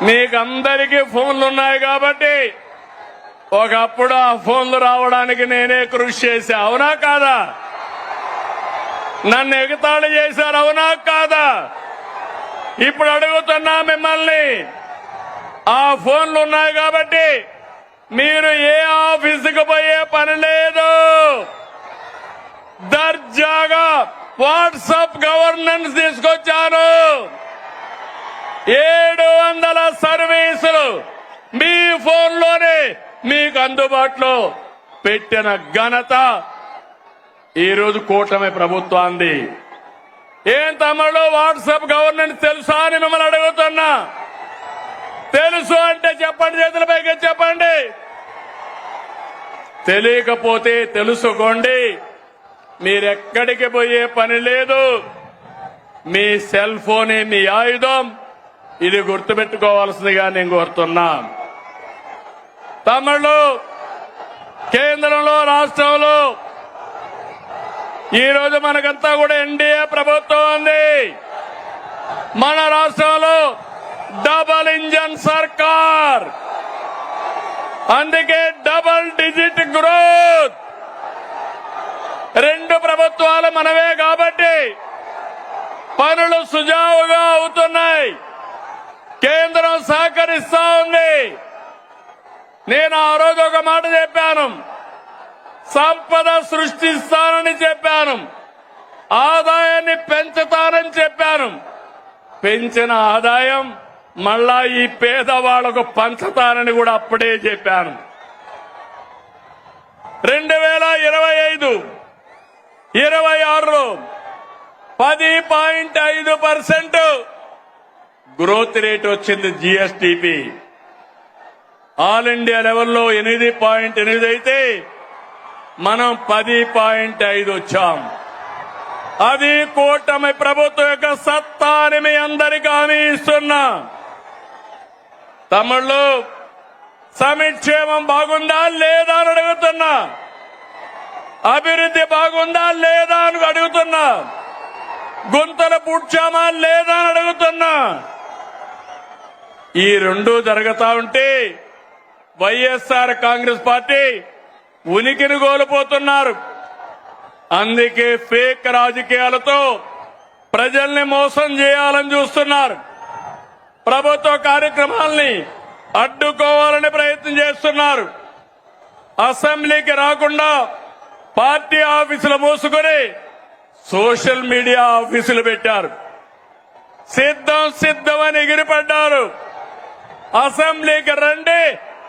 మీకు అందరికీ ఫోన్లు ఉన్నాయి కాబట్టి ఒకప్పుడు ఆ ఫోన్లు రావడానికి నేనే కృషి చేశా. అవునా కాదా? నన్ను ఎగతాళి చేశారు. అవునా కాదా? ఇప్పుడు అడుగుతున్నా మిమ్మల్ని, ఆ ఫోన్లు ఉన్నాయి కాబట్టి మీరు ఏ ఆఫీసుకు పోయే పని లేదు. దర్జాగా వాట్సాప్ గవర్నెన్స్ తీసుకొచ్చాను. 700 సర్వీసులు మీ ఫోన్లోనే మీకు అందుబాటులో పెట్టిన ఘనత ఈరోజు కూటమి ప్రభుత్వాన్ని. ఏం తమ్ముడు వాట్సాప్ గవర్నెన్స్ తెలుసా అని మిమ్మల్ని అడుగుతున్నా. తెలుసు అంటే చెప్పండి, చేతుల పైకి చెప్పండి. తెలియకపోతే తెలుసుకోండి. మీరెక్కడికి పోయే పని లేదు. మీ సెల్ ఫోనే మీ ఆయుధం. ఇది గుర్తుపెట్టుకోవాల్సిందిగా నేను కోరుతున్నా. తమిళు కేంద్రంలో రాష్ట్రంలో ఈ రోజు మనకంతా కూడా ఎన్డీఏ ప్రభుత్వం ఉంది. మన రాష్ట్రంలో డబల్ ఇంజన్ సర్కార్. అందుకే డబల్ డిజిట్ గ్రోత్. రెండు ప్రభుత్వాలు మనవే కాబట్టి పనులు సుజావుగా అవుతున్నాయి. కేంద్రం సహకరిస్తా ఉంది. నేను ఆ రోజు ఒక మాట చెప్పాను. సంపద సృష్టిస్తానని చెప్పాను. ఆదాయాన్ని పెంచుతానని చెప్పాను. పెంచిన ఆదాయం మళ్ళా ఈ పేదవాళ్లకు పంచుతానని కూడా అప్పుడే చెప్పాను. 2025, 26లో 10.5% గ్రోత్ రేట్ వచ్చింది. జీఎస్టీపీ ఆల్ ఇండియా లెవెల్లో 8.8 అయితే మనం 10.5 వచ్చాం. అది కూటమి ప్రభుత్వం యొక్క సత్తా అని మీ అందరికీ హామీ ఇస్తున్నా. తమిళలో సంక్షేమం బాగుందా లేదా అని అడుగుతున్నా. అభివృద్ధి బాగుందా లేదా అని అడుగుతున్నా. గుంతలు పూడ్చామా లేదా అని అడుగుతున్నా. ఈ రెండు జరుగుతా ఉంటే వైఎస్ఆర్ కాంగ్రెస్ పార్టీ ఉనికిని కోల్పోతున్నారు. అందుకే ఫేక్ రాజకీయాలతో ప్రజల్ని మోసం చేయాలని చూస్తున్నారు. ప్రభుత్వ కార్యక్రమాల్ని అడ్డుకోవాలని ప్రయత్నం చేస్తున్నారు. అసెంబ్లీకి రాకుండా పార్టీ ఆఫీసులు మూసుకొని సోషల్ మీడియా ఆఫీసులు పెట్టారు. సిద్ధమని ఎగిరిపడ్డారు. అసెంబ్లీకి రండి,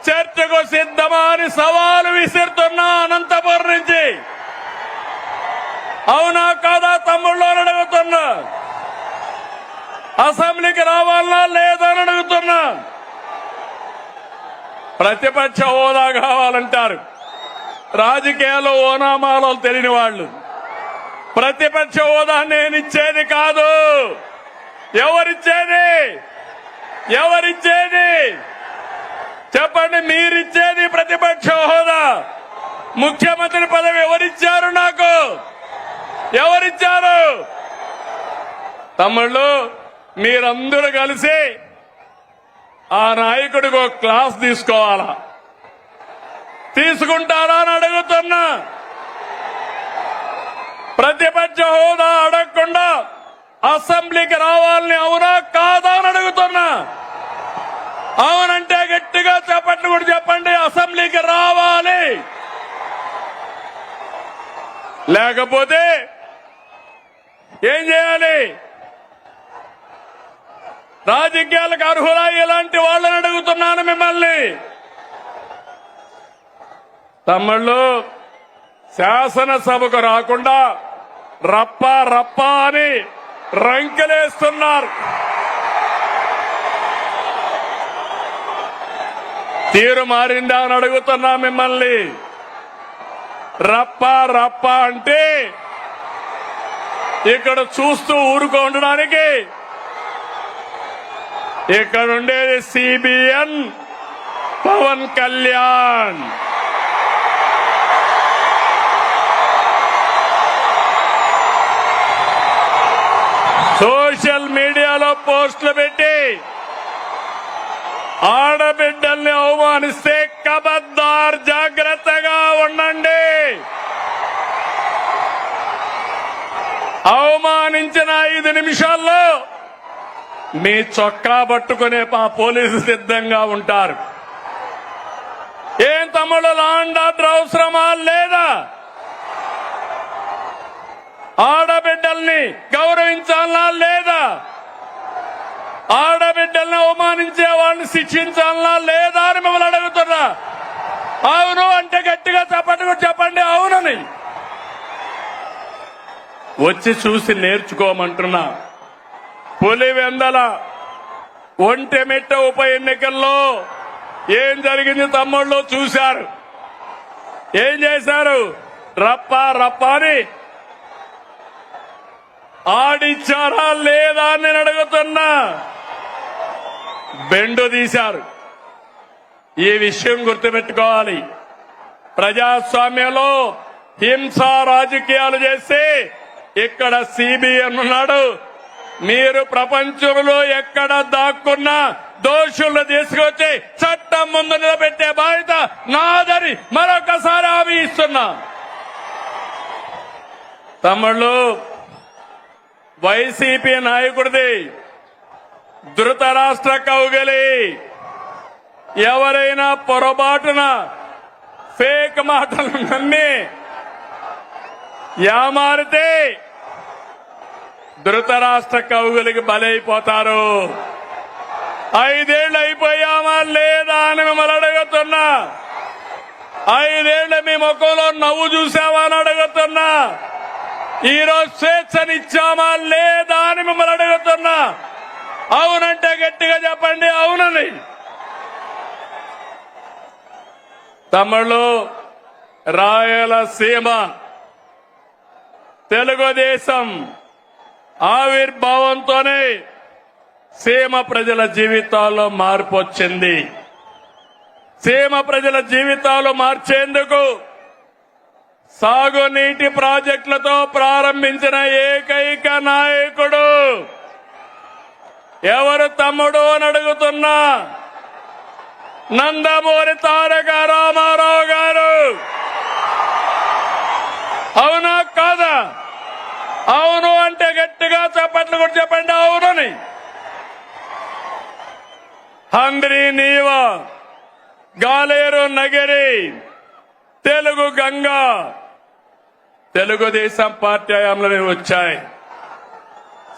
చర్చకు సిద్ధమా అని సవాలు విసురుతున్నా అనంతపురం నుంచి. అవునా కాదా తమ్ముళ్ళు అని అడుగుతున్నా. అసెంబ్లీకి రావాలా లేదా అని అడుగుతున్నా. ప్రతిపక్ష హోదా కావాలంటారు. రాజకీయాల్లో ఓనామాలో తెలియని వాళ్ళు. ప్రతిపక్ష హోదా నేనిచ్చేది కాదు. ఎవరిచ్చేది చెప్పండి. మీరిచ్చేది ప్రతిపక్ష హోదా. ముఖ్యమంత్రి పదవి ఎవరిచ్చారు? నాకు ఎవరిచ్చారు? తమ్ముళ్ళు మీరందరూ కలిసి ఆ నాయకుడికి ఒక క్లాస్ తీసుకోవాలా? తీసుకుంటారా అని అడుగుతున్నా. ప్రతిపక్ష హోదా అడగకుండా అసెంబ్లీకి రావాలని అవునా కాదా అని అడుగుతున్నా. అవునంటే గట్టిగా చెప్పండి కూడా చెప్పండి. అసెంబ్లీకి రావాలి. లేకపోతే ఏం చేయాలి? రాజకీయాలకు అర్హులా ఇలాంటి వాళ్ళని అడుగుతున్నాను మిమ్మల్ని. తమ్ముళ్ళు శాసనసభకు రాకుండా రప్ప అని రంకెలేస్తున్నారు. తీరు మారిందా అని అడుగుతున్నా మిమ్మల్ని. రప్ప అంటే ఇక్కడ చూస్తూ ఊరుకోవడానికి ఇక్కడ ఉండేది సిబిఎన్ పవన్ కళ్యాణ్. సోషల్ మీడియాలో పోస్టులు పెట్టి ఆడబిడ్డల్ని అవమానిస్తే కబద్దార్, జాగ్రత్తగా ఉండండి. అవమానించిన 5 నిమిషాల్లో మీ చొక్కా పట్టుకునే మా పోలీసు సిద్ధంగా ఉంటారు. ఏం తమ్ముడు, లాండ్ ఆర్డర్ అవసరమా లేదా? ఆడబిడ్డల్ని గౌరవించాలా లేదా? ఆడబిడ్డల్ని అవమానించే వాళ్ళని శిక్షించాలా లేదా అని మిమ్మల్ని అడుగుతున్నా. అవును అంటే గట్టిగా చెప్పండి అవునని. వచ్చి చూసి నేర్చుకోమంటున్నా. పులివెందల ఒంటెమిట్ట ఉప ఎన్నికల్లో ఏం జరిగింది తమ్ముళ్ళు చూశారు. ఏం చేశారు? రప్ప రప్ప అని ఆడిచ్చారా లేదా అని నేను అడుగుతున్నా. బెండు తీశారు. ఈ విషయం గుర్తుపెట్టుకోవాలి. ప్రజాస్వామ్యంలో హింసా రాజకీయాలు చేస్తే ఇక్కడ సిబిఎన్ ఉన్నాడు. మీరు ప్రపంచంలో ఎక్కడ దాక్కున్నా దోషులను తీసుకొచ్చి చట్టం ముందు నిలబెట్టే బాధ్యత నాదని మరొకసారి హామీ ఇస్తున్నా. తమ్ముళ్ళు, వైసీపీ నాయకుడిది ధృతరాష్ట్ర కౌగిలి. ఎవరైనా పొరపాటున ఫేక్ మాటలు నమ్మి యామారితే ధృతరాష్ట్ర కౌగులికి బలైపోతారు. 5 ఏళ్లు అయిపోయామా లేదా అని మిమ్మల్ని అడుగుతున్నా. 5 ఏళ్లు మీ ముఖంలో నవ్వు చూసావా అని అడుగుతున్నా. ఈరోజు స్వేచ్ఛనిచ్చామా లేదా అని మిమ్మల్ని అడుగుతున్నా. అవునంటే గట్టిగా చెప్పండి అవునని. తమ్ముళ్ళు, రాయలసీమ తెలుగుదేశం ఆవిర్భావంతోనే సీమ ప్రజల జీవితాల్లో మార్పు వచ్చింది. సీమ ప్రజల జీవితాలు మార్చేందుకు సాగునీటి ప్రాజెక్టులతో ప్రారంభించిన ఏకైక నాయకుడు ఎవరు తమ్ముడు అని అడుగుతున్నా. నందమూరి తారక రామారావు గారు. అవునా కాదా? అవును అంటే గట్టిగా చప్పట్లు కూడా చెప్పండి అవునని. హంద్రి నీవ, గాలేరు నగరి, తెలుగు గంగా తెలుగుదేశం పార్టీ హయాంలో వచ్చాయి.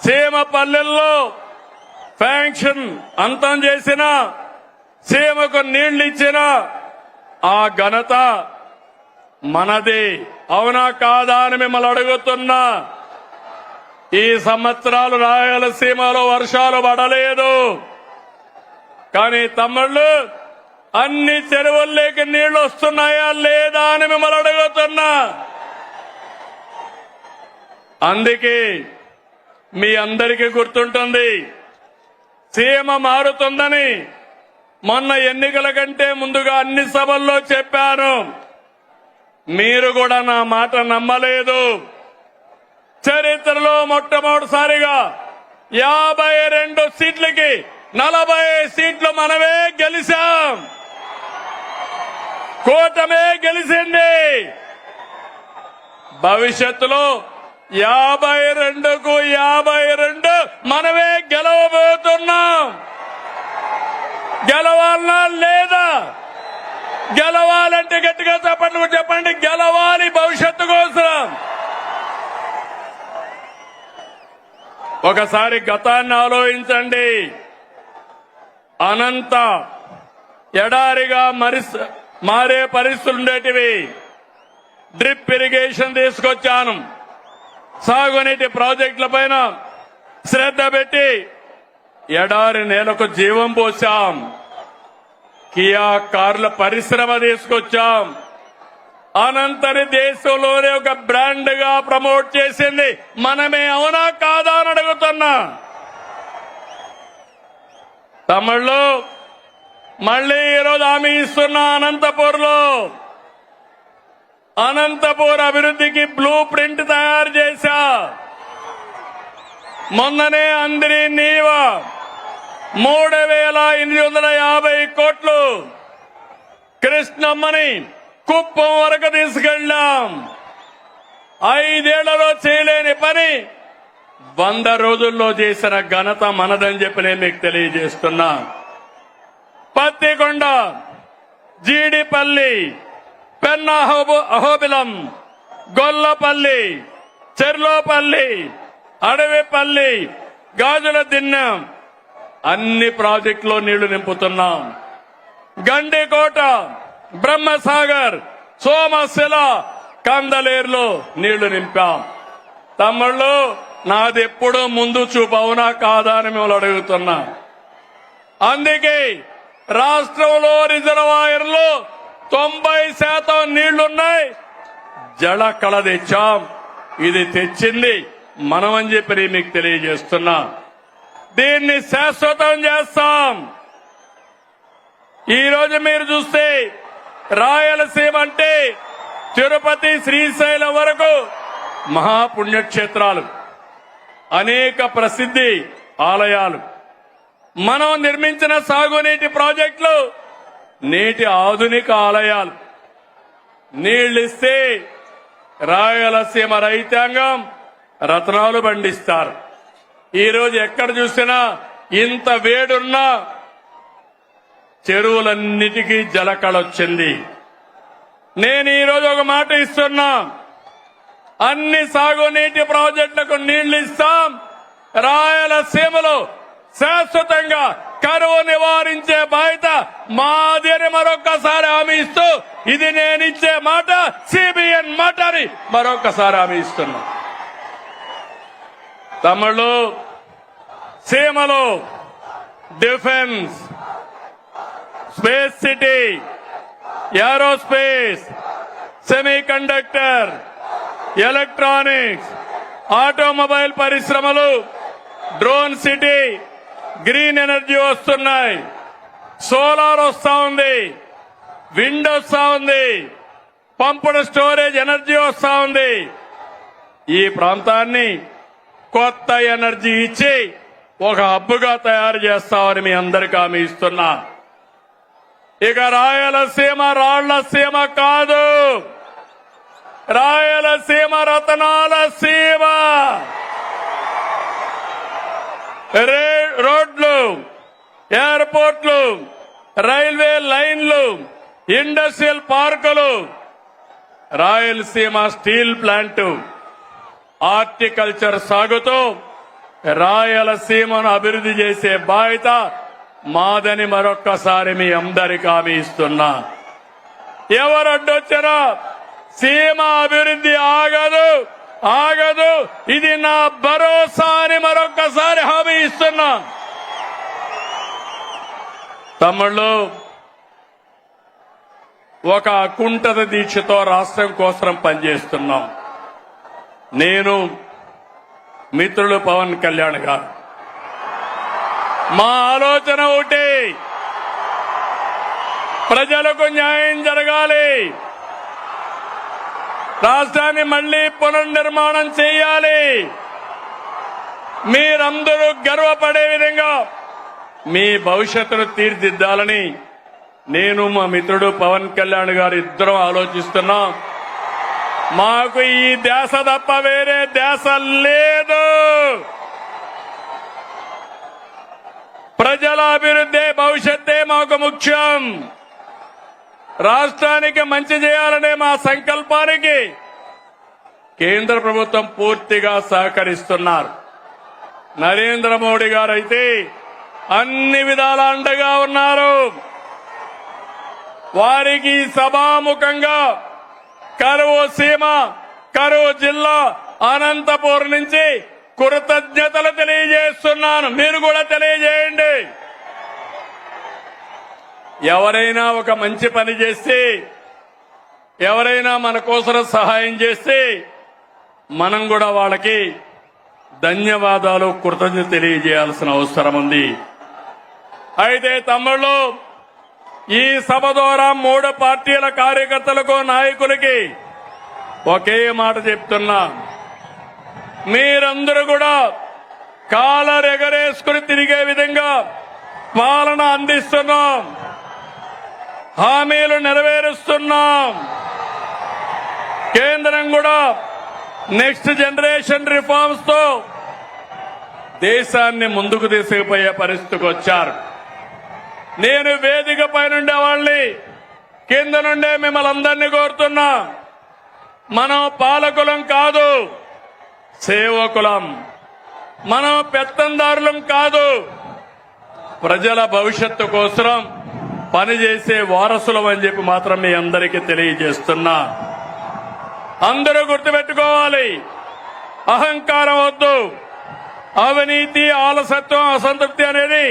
సీమ పల్లెల్లో ఫ్యాంక్షన్ అంతం చేసిన, సీమకు నీళ్లు ఇచ్చిన ఆ ఘనత మనది. అవునా కాదా అని మిమ్మల్ని అడుగుతున్నా. ఈ సంవత్సరాలు రాయలసీమలో వర్షాలు పడలేదు. కానీ తమ్ముళ్ళు, అన్ని చెరువుల్లోకి నీళ్లు వస్తున్నాయా లేదా అని మిమ్మల్ని అడుగుతున్నా. అందుకే మీ అందరికీ గుర్తుంటుంది, సీమ మారుతుందని మొన్న ఎన్నికల కంటే ముందుగా అన్ని సభల్లో చెప్పాను. మీరు కూడా నా మాట నమ్మలేదు. చరిత్రలో మొట్టమొదటిసారిగా 52 సీట్లకి 40 సీట్లు మనమే గెలిచాం. కూటమే గెలిచింది. భవిష్యత్తులో 52కు 52 మనమే గెలవబోతున్నాం. గెలవాలనా లేదా? గెలవాలంటే గట్టిగా చెప్పండి. గెలవాలి భవిష్యత్తు కోసం. ఒకసారి గతాన్ని ఆలోచించండి. అనంత ఎడారిగా మారే పరిస్థితులు ఉండేటివి. డ్రిప్ ఇరిగేషన్ తీసుకొచ్చాను. సాగునీటి ప్రాజెక్టుల పైన శ్రద్ధ పెట్టి ఎడారి నేలకు జీవం పోసాం. కియా కార్ల పరిశ్రమ తీసుకొచ్చాం. అనంతని దేశంలోనే ఒక బ్రాండ్ గా ప్రమోట్ చేసింది మనమే. అవునా కాదా అని అడుగుతున్నా. తమిళ్లో మళ్లీ ఈరోజు హామీ ఇస్తున్నా. అనంతపూర్ అభివృద్ధికి బ్లూ ప్రింట్ తయారు చేశా. మొన్ననే అందరి నీవ 3850 కోట్లు కృష్ణమ్మని కుప్పం వరకు తీసుకెళ్లాం. 5 ఏళ్లలో చేయలేని పని 100 రోజుల్లో చేసిన ఘనత మనదని చెప్పి నేను మీకు తెలియజేస్తున్నా. పత్తికొండ, జీడిపల్లి, పెన్నా అహోబిలం, గొల్లపల్లి, చెర్లోపల్లి, అడవిపల్లి, గాజుల దిన్నెం అన్ని ప్రాజెక్టులో నీళ్లు నింపుతున్నాం. గండికోట, బ్రహ్మసాగర్, సోమశిల, కందలేరులో నీళ్లు నింపాం. తమ్ముళ్ళు, నాదెప్పుడూ ముందు చూపు. అవునా కాదా అని మిమ్మల్ని అడుగుతున్నా. అందుకే రాష్ట్రంలో రిజర్వాయర్లు 90% నీళ్లున్నాయి. జల కళ తెచ్చాం. ఇది తెచ్చింది మనమని చెప్పి మీకు తెలియజేస్తున్నా. దీన్ని శాశ్వతం చేస్తాం. ఈ రోజు మీరు చూస్తే రాయలసీమ అంటే తిరుపతి శ్రీశైలం వరకు మహాపుణ్యక్షేత్రాలు, అనేక ప్రసిద్ధి ఆలయాలు, మనం నిర్మించిన సాగునీటి ప్రాజెక్టులు, నేటి ఆధునిక ఆలయాలు. నీళ్లిస్తే రాయలసీమ రైతాంగం రత్నాలు పండిస్తారు. ఈ రోజు ఎక్కడ చూసినా ఇంత వేడున్నా చెరువులన్నిటికీ జలకళొచ్చింది. నేను ఈ రోజు ఒక మాట ఇస్తున్నా, అన్ని సాగునీటి ప్రాజెక్టులకు నీళ్లు ఇస్తాం. రాయలసీమలో శాశ్వతంగా కరువు నివారించే బాధ్యత మాది అని మరొక్కసారి హామీ ఇస్తూ, ఇది నేనిచ్చే మాట, సిబిఎన్ మాట అని మరొక్కసారి హామీ ఇస్తున్నా. తమిళ సీమలో defence, space city, aerospace, semiconductor, electronics, automobile పరిశ్రమలు, డ్రోన్ సిటీ, గ్రీన్ ఎనర్జీ వస్తున్నాయి. సోలార్ వస్తా ఉంది, విండ్ వస్తా ఉంది, పంపుడ్ స్టోరేజ్ ఎనర్జీ వస్తా ఉంది. ఈ ప్రాంతాన్ని కొత్త ఎనర్జీ ఇచ్చి ఒక హబ్బుగా తయారు చేస్తామని మీ అందరికీ హామీ ఇస్తున్నా. ఇక రాయలసీమ రాళ్ల సీమ కాదు, రాయలసీమ రతనాల సీమ. రోడ్లు, ఎయిర్పోర్ట్లు, రైల్వే లైన్లు, ఇండస్ట్రియల్ పార్కులు, రాయలసీమ స్టీల్ ప్లాంట్, హార్టికల్చర్ సాగుతూ రాయలసీమను అభివృద్ధి చేసే బాధ్యత మాదని మరొక్కసారి మీ అందరికీ హామీ ఇస్తున్నా. ఎవరు అడ్డొచ్చినా సీమ అభివృద్ధి ఆగదు, ఆగదు. ఇది నా భరోసా అని మరొక్కసారి హామీ ఇస్తున్నా. తమ్ముళ్ళు, ఒక అకుంఠిత దీక్షతో రాష్ట్రం కోసం పనిచేస్తున్నాం. నేను, మిత్రులు పవన్ కళ్యాణ్ గారు, మా ఆలోచన ఒకటి, ప్రజలకు న్యాయం జరగాలి, రాష్ట్రాన్ని మళ్లీ పునర్నిర్మాణం చేయాలి, మీరందరూ గర్వపడే విధంగా మీ భవిష్యత్తును తీర్చిదిద్దాలని నేను, మా మిత్రుడు పవన్ కళ్యాణ్ గారు ఇద్దరం ఆలోచిస్తున్నాం. మాకు ఈ ధ్యాస తప్ప వేరే ధ్యాస లేదు. ప్రజల అభివృద్ధి, భవిష్యత్తే మాకు ముఖ్యం. రాష్ట్రానికి మంచి చేయాలనే మా సంకల్పానికి కేంద్ర ప్రభుత్వం పూర్తిగా సహకరిస్తున్నారు. నరేంద్ర మోడీ గారు అయితే అన్ని విధాల అండగా ఉన్నారు. వారికి సభాముఖంగా కరువు సీమ, కరువు జిల్లా అనంతపూర్ నుంచి కృతజ్ఞతలు తెలియజేస్తున్నాను. మీరు కూడా తెలియజేయండి. ఎవరైనా ఒక మంచి పని చేస్తే, ఎవరైనా మన కోసం సహాయం చేస్తే మనం కూడా వాళ్ళకి ధన్యవాదాలు, కృతజ్ఞత తెలియజేయాల్సిన అవసరం ఉంది. అయితే తమ్ముళ్ళు, ఈ సభ ద్వారా 3 పార్టీల కార్యకర్తలకు, నాయకులకి ఒకే మాట చెప్తున్నా. మీరందరూ కూడా కాలర్ ఎగరేసుకుని తిరిగే విధంగా పాలన అందిస్తున్నాం, హామీలు నెరవేరుస్తున్నాం. కేంద్రం కూడా నెక్స్ట్ జనరేషన్ రిఫార్మ్స్ తో దేశాన్ని ముందుకు తీసుకుపోయే పరిస్థితికి వచ్చారు. నేను వేదిక పైనుండే వాళ్ళని, కింద నుండే మిమ్మల్ని అందరినీ కోరుతున్నా, మనం పాలకులం కాదు, సేవకులం. మనం పెత్తందారులం కాదు, ప్రజల భవిష్యత్తు కోసం పనిచేసే వారసులం అని చెప్పి మాత్రం మీ అందరికీ తెలియజేస్తున్నా. అందరూ గుర్తుపెట్టుకోవాలి, అహంకారం వద్దు, అవినీతి, ఆలసత్వం, అసంతృప్తి అనేది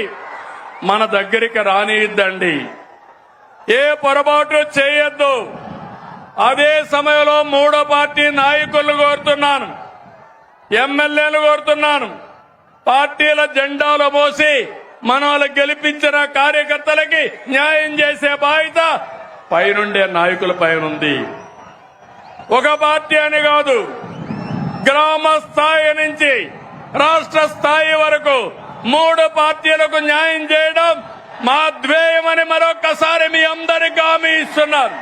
మన దగ్గరికి రానిద్దండి. ఏ పొరపాటు చేయొద్దు. అదే సమయంలో మూడో పార్టీ నాయకులను కోరుతున్నాను, ఎమ్మెల్యేలు కోరుతున్నాను, పార్టీల జెండాలు మోసి మనల్ని గెలిపించిన కార్యకర్తలకి న్యాయం చేసే బాధ్యత పైనుండే నాయకుల పైన ఉంది. ఒక పార్టీ అని కాదు, గ్రామ స్థాయి నుంచి రాష్ట్ర స్థాయి వరకు మూడు పార్టీలకు న్యాయం చేయడం మా ధ్యేయమని మరొక్కసారి మీ అందరికీ హామీ ఇస్తున్నాను.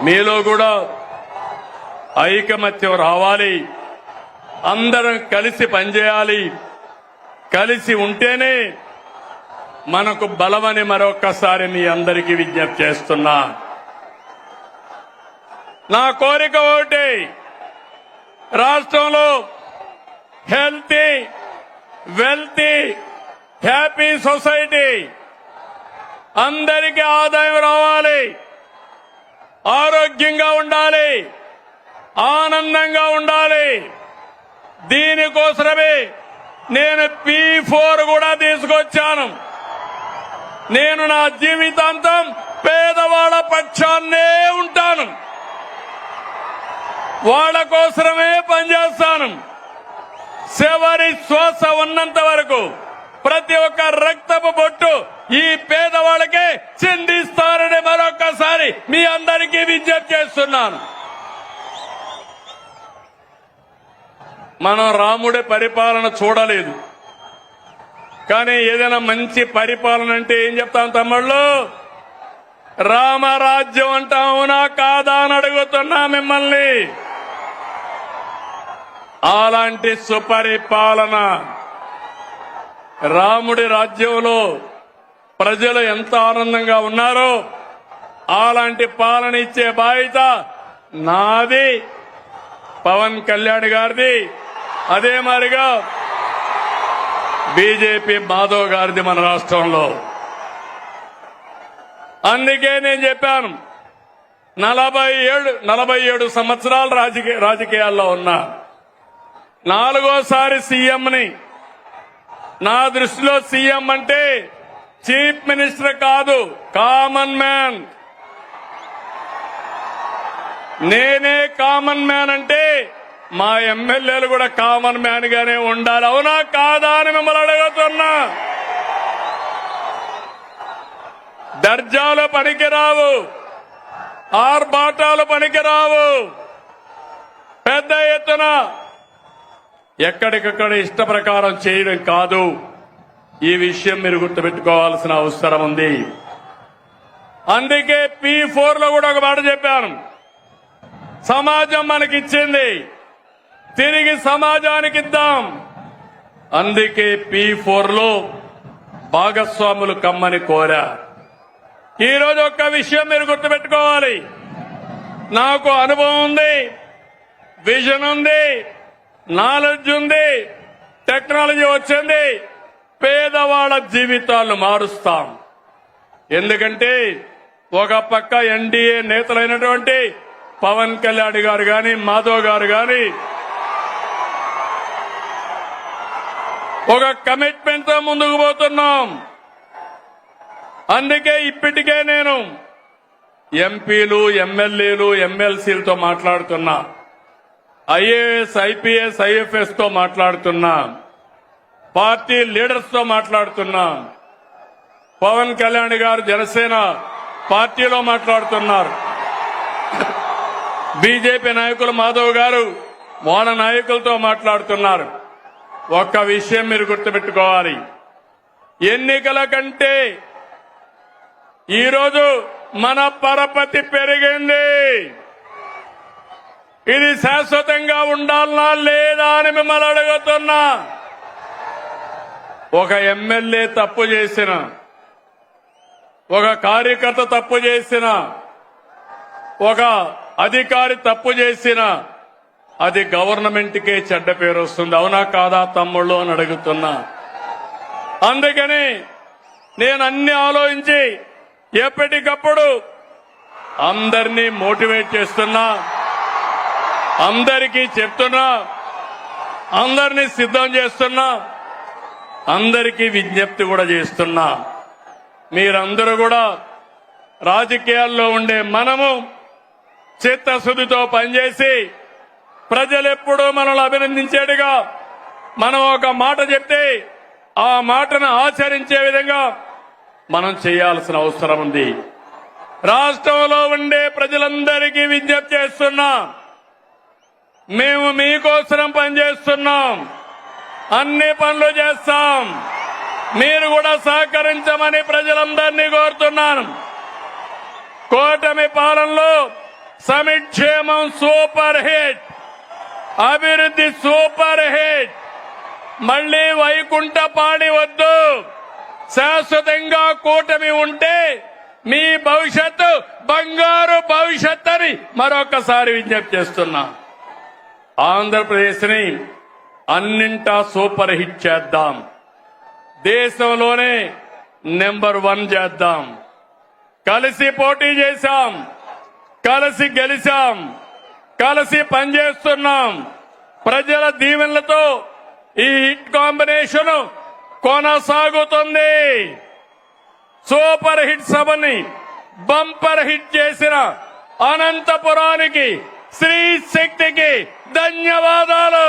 మీలో కూడా ఐకమత్యం రావాలి, అందరం కలిసి పనిచేయాలి. కలిసి ఉంటేనే మనకు బలమని మరొక్కసారి మీ అందరికీ విజ్ఞప్తి చేస్తున్నా. నా కోరిక ఒకటి, రాష్ట్రంలో హెల్తీ, వెల్తీ, హ్యాపీ సొసైటీ, అందరికీ ఆదాయం రావాలి, ఆరోగ్యంగా ఉండాలి, ఆనందంగా ఉండాలి. దీనికోసమే నేను P4 కూడా తీసుకొచ్చాను. నేను నా జీవితాంతం పేదవాళ్ల పక్షాన్నే ఉంటాను, వాళ్ళ కోసమే పనిచేస్తాను. చివరి శ్వాస ఉన్నంత వరకు ప్రతి ఒక్క రక్తపు బొట్టు ఈ పేదవాళ్ళకే చిందిస్తారని మరొకసారి మీ అందరికీ విజ్ఞప్తి చేస్తున్నాను. మనం రాముడి పరిపాలన చూడలేదు, కానీ ఏదైనా మంచి పరిపాలన అంటే ఏం చెప్తాం తమ్ముళ్ళు? రామరాజ్యం అంటాం, అవునా కాదా అని అడుగుతున్నా మిమ్మల్ని. అలాంటి సుపరిపాలన, రాముడి రాజ్యంలో ప్రజలు ఎంత ఆనందంగా ఉన్నారో అలాంటి పాలన ఇచ్చే బాధ్యత నాది, పవన్ కళ్యాణ్ గారిది, అదే మాదిరిగా బీజేపీ మాధవ్ గారిది మన రాష్ట్రంలో. అందుకే నేను చెప్పాను, 47 సంవత్సరాలు రాజకీయాల్లో ఉన్నా, 4వ సీఎంని. నా దృష్టిలో సీఎం అంటే చీఫ్ మినిస్టర్ కాదు, కామన్ మ్యాన్. నేనే కామన్ మ్యాన్ అంటే మా ఎమ్మెల్యేలు కూడా కామన్ మ్యాన్ గానే ఉండాలి, అవునా కాదా అని మిమ్మల్ని అడుగుతున్నా. దర్జాలు పనికిరావు, ఆర్భాటాలు పనికిరావు. పెద్ద ఎత్తున ఎక్కడికక్కడ ఇష్ట ప్రకారం చేయడం కాదు. ఈ విషయం మీరు గుర్తుపెట్టుకోవాల్సిన అవసరం ఉంది. అందుకే P4 లో కూడా ఒక మాట చెప్పాను, సమాజం మనకిచ్చింది, తిరిగి సమాజానికి ఇద్దాం. అందుకే P4 లో భాగస్వాములు కమ్మని కోరా. ఈరోజు ఒక్క విషయం మీరు గుర్తుపెట్టుకోవాలి, నాకు అనుభవం ఉంది, విజన్ ఉంది, నాలెడ్జ్ ఉంది, టెక్నాలజీ వచ్చింది. పేదవాళ్ల జీవితాలను మారుస్తాం. ఎందుకంటే ఒక పక్క ఎన్డీఏ నేతలైనటువంటి పవన్ కళ్యాణ్ గారు గాని, మాధవ్ గారు గాని ఒక కమిట్మెంట్ తో ముందుకు పోతున్నాం. అందుకే ఇప్పటికే నేను ఎంపీలు, ఎమ్మెల్యేలు, ఎమ్మెల్సీలతో మాట్లాడుతున్నా, ఐఏఎస్, ఐపీఎస్, ఐఎఫ్ఎస్ తో మాట్లాడుతున్నా, పార్టీ లీడర్స్ తో మాట్లాడుతున్నా. పవన్ కళ్యాణ్ గారు జనసేన పార్టీలో మాట్లాడుతున్నారు, బీజేపీ నాయకులు మాధవ్ గారు వాళ్ళ నాయకులతో మాట్లాడుతున్నారు. ఒక్క విషయం మీరు గుర్తుపెట్టుకోవాలి, ఎన్నికల కంటే ఈరోజు మన పరపతి పెరిగింది. ఇది శాశ్వతంగా ఉండాలనా లేదా అని మిమ్మల్ని అడుగుతున్నా. ఒక ఎమ్మెల్యే తప్పు చేసిన, ఒక కార్యకర్త తప్పు చేసిన, ఒక అధికారి తప్పు చేసిన అది గవర్నమెంట్కే చెడ్డ పేరు వస్తుంది, అవునా కాదా తమ్ముళ్ళు అని అడుగుతున్నా. అందుకని నేను అన్ని ఆలోచించి ఎప్పటికప్పుడు అందరినీ మోటివేట్ చేస్తున్నా, అందరికీ చెప్తున్నా, అందరినీ సిద్ధం చేస్తున్నా, అందరికీ విజ్ఞప్తి కూడా చేస్తున్నా. మీరందరూ కూడా రాజకీయాల్లో ఉండే మనము చిత్తశుద్ధితో పనిచేసి ప్రజలెప్పుడూ మనల్ని అభినందించేట్టుగా మనం ఒక మాట చెప్తే ఆ మాటను ఆచరించే విధంగా మనం చేయాల్సిన అవసరం ఉంది. రాష్ట్రంలో ఉండే ప్రజలందరికీ విజ్ఞప్తి చేస్తున్నాం, మేము మీకోసం పనిచేస్తున్నాం, అన్ని పనులు చేస్తాం, మీరు కూడా సహకరించమని ప్రజలందరినీ కోరుతున్నాను. కూటమి పాలనలో సంక్షేమం సూపర్ హిట్, అభివృద్ధి సూపర్ హిట్. మళ్లీ వైకుంఠపాడి వద్దు, శాశ్వతంగా కూటమి ఉంటే మీ భవిష్యత్తు బంగారు భవిష్యత్ అని మరొకసారి విజ్ఞప్తి చేస్తున్నా. ఆంధ్రప్రదేశ్ ని అన్నింటా సూపర్ హిట్ చేద్దాం, దేశంలోనే నెంబర్ 1 చేద్దాం. కలిసి పోటీ చేశాం, కలిసి గెలిచాం, కలిసి పనిచేస్తున్నాం. ప్రజల దీవెనలతో ఈ హిట్ కాంబినేషన్ కొనసాగుతుంది. సూపర్ హిట్ సభని బంపర్ హిట్ చేసిన అనంతపురానికి, శ్రీ శక్తికి ధన్యవాదాలు.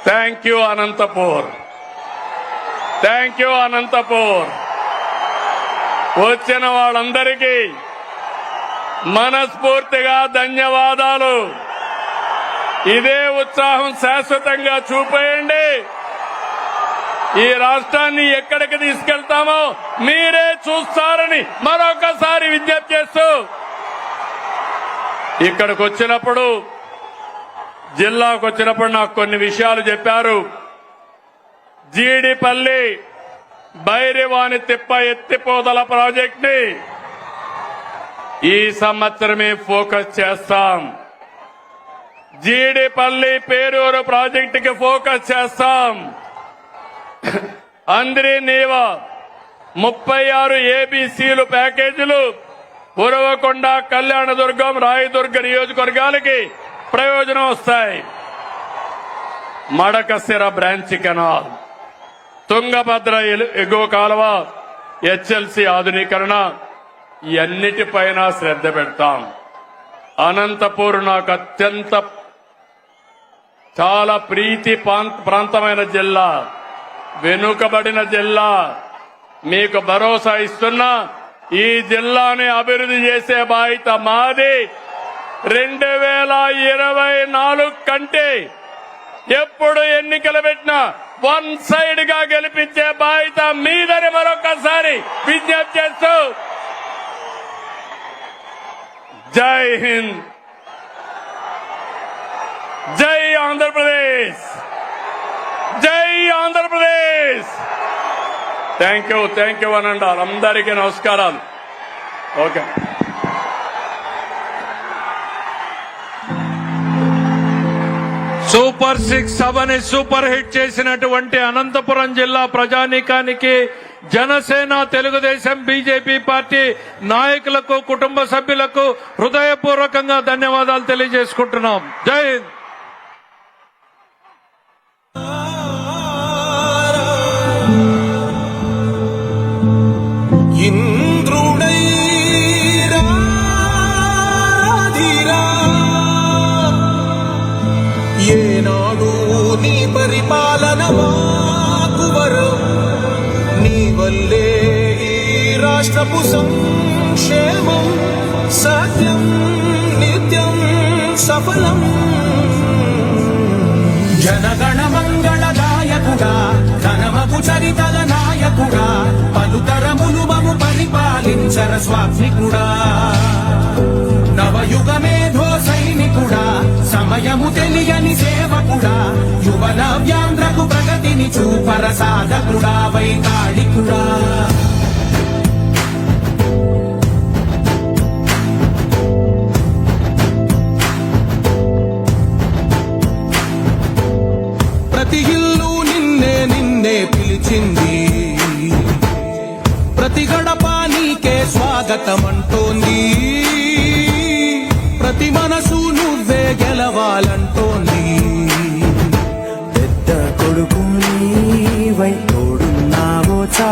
Thank you Anantapur, thank you Anantapur. వచ్చిన వాళ్ళందరికీ మనస్ఫూర్తిగా ధన్యవాదాలు. ఇదే ఉత్సాహం శాశ్వతంగా చూపేయండి. ఈ రాష్ట్రాన్ని ఎక్కడికి తీసుకెళ్తామో మీరే చూస్తారని మరొకసారి విజ్ఞప్తి చేస్తూ, ఇక్కడికి వచ్చినప్పుడు, జిల్లాకు వచ్చినప్పుడు నాకు కొన్ని విషయాలు చెప్పారు. జీడిపల్లి బైరివాణి తిప్ప ఎత్తిపోతల ప్రాజెక్ట్ ని ఈ సంవత్సరమే ఫోకస్ చేస్తాం. జీడిపల్లి పేరూరు ప్రాజెక్టుకి ఫోకస్ చేస్తాం. అందరి నీవా 36 ఏబీసీలు ప్యాకేజీలు ఉరవకొండ, కళ్యాణదుర్గం, రాయదుర్గ నియోజకవర్గాలకి ప్రయోజనం వస్తాయి. మడకశిర బ్రాంచ్ కెనాల్, తుంగభద్ర ఎగువ కాలువ, హెచ్ఎల్సీ ఆధునీకరణ, ఇవన్నిటిపైన శ్రద్ధ పెడతాం. అనంతపూర్ నాకు అత్యంత చాలా ప్రీతి ప్రాంతమైన జిల్లా, వెనుకబడిన జిల్లా. మీకు భరోసా ఇస్తున్నా, ఈ జిల్లాని అభివృద్ధి చేసే బాధ్యత మాది. 2024 కంటే ఎప్పుడు ఎన్నికలు పెట్టినా 1 సైడ్ గా గెలిపించే బాధ్యత మీదని మరొకసారి విజ్ఞప్తి చేస్తూ, జై హింద్, జై ఆంధ్రప్రదేశ్, జై ఆంధ్రప్రదేశ్. థ్యాంక్ యూ అనండి. అందరికీ నమస్కారాలు. ఓకే. సూపర్ 6 సభని సూపర్ హిట్ చేసినటువంటి అనంతపురం జిల్లా ప్రజానీకానికి, జనసేన, తెలుగుదేశం, బీజేపీ పార్టీ నాయకులకు, కుటుంబ సభ్యులకు హృదయపూర్వకంగా ధన్యవాదాలు తెలియజేసుకుంటున్నాం. జై హింద్. పరిపాలన మాకు వరం, నీ వల్లే ఈ రాష్ట్రపు సంక్షేమం సత్యం నిత్యం సఫలం. జనగణ మంగళదాయకుడా, ఘనమగు చరితల నాయకుడా, పలుతరములు మము పరిపాలించర స్వామికుడా. నవయుగ మేధో సైనికుడా, సమయము తెలియని సేవకుడా, యువన వ్యాంధ్రకు ప్రగతిని చూపర సాధకుడా, వైతాళికుడా. ప్రతి ఇల్లు నిన్నే నిన్నే పిలిచింది, ప్రతి గడప నీకే స్వాగతమంటోంది, ప్రతి మనసు నువ్వే గెలవాలంటోంది. పెద్ద కొడుకు నీవై తోడున్నావో చా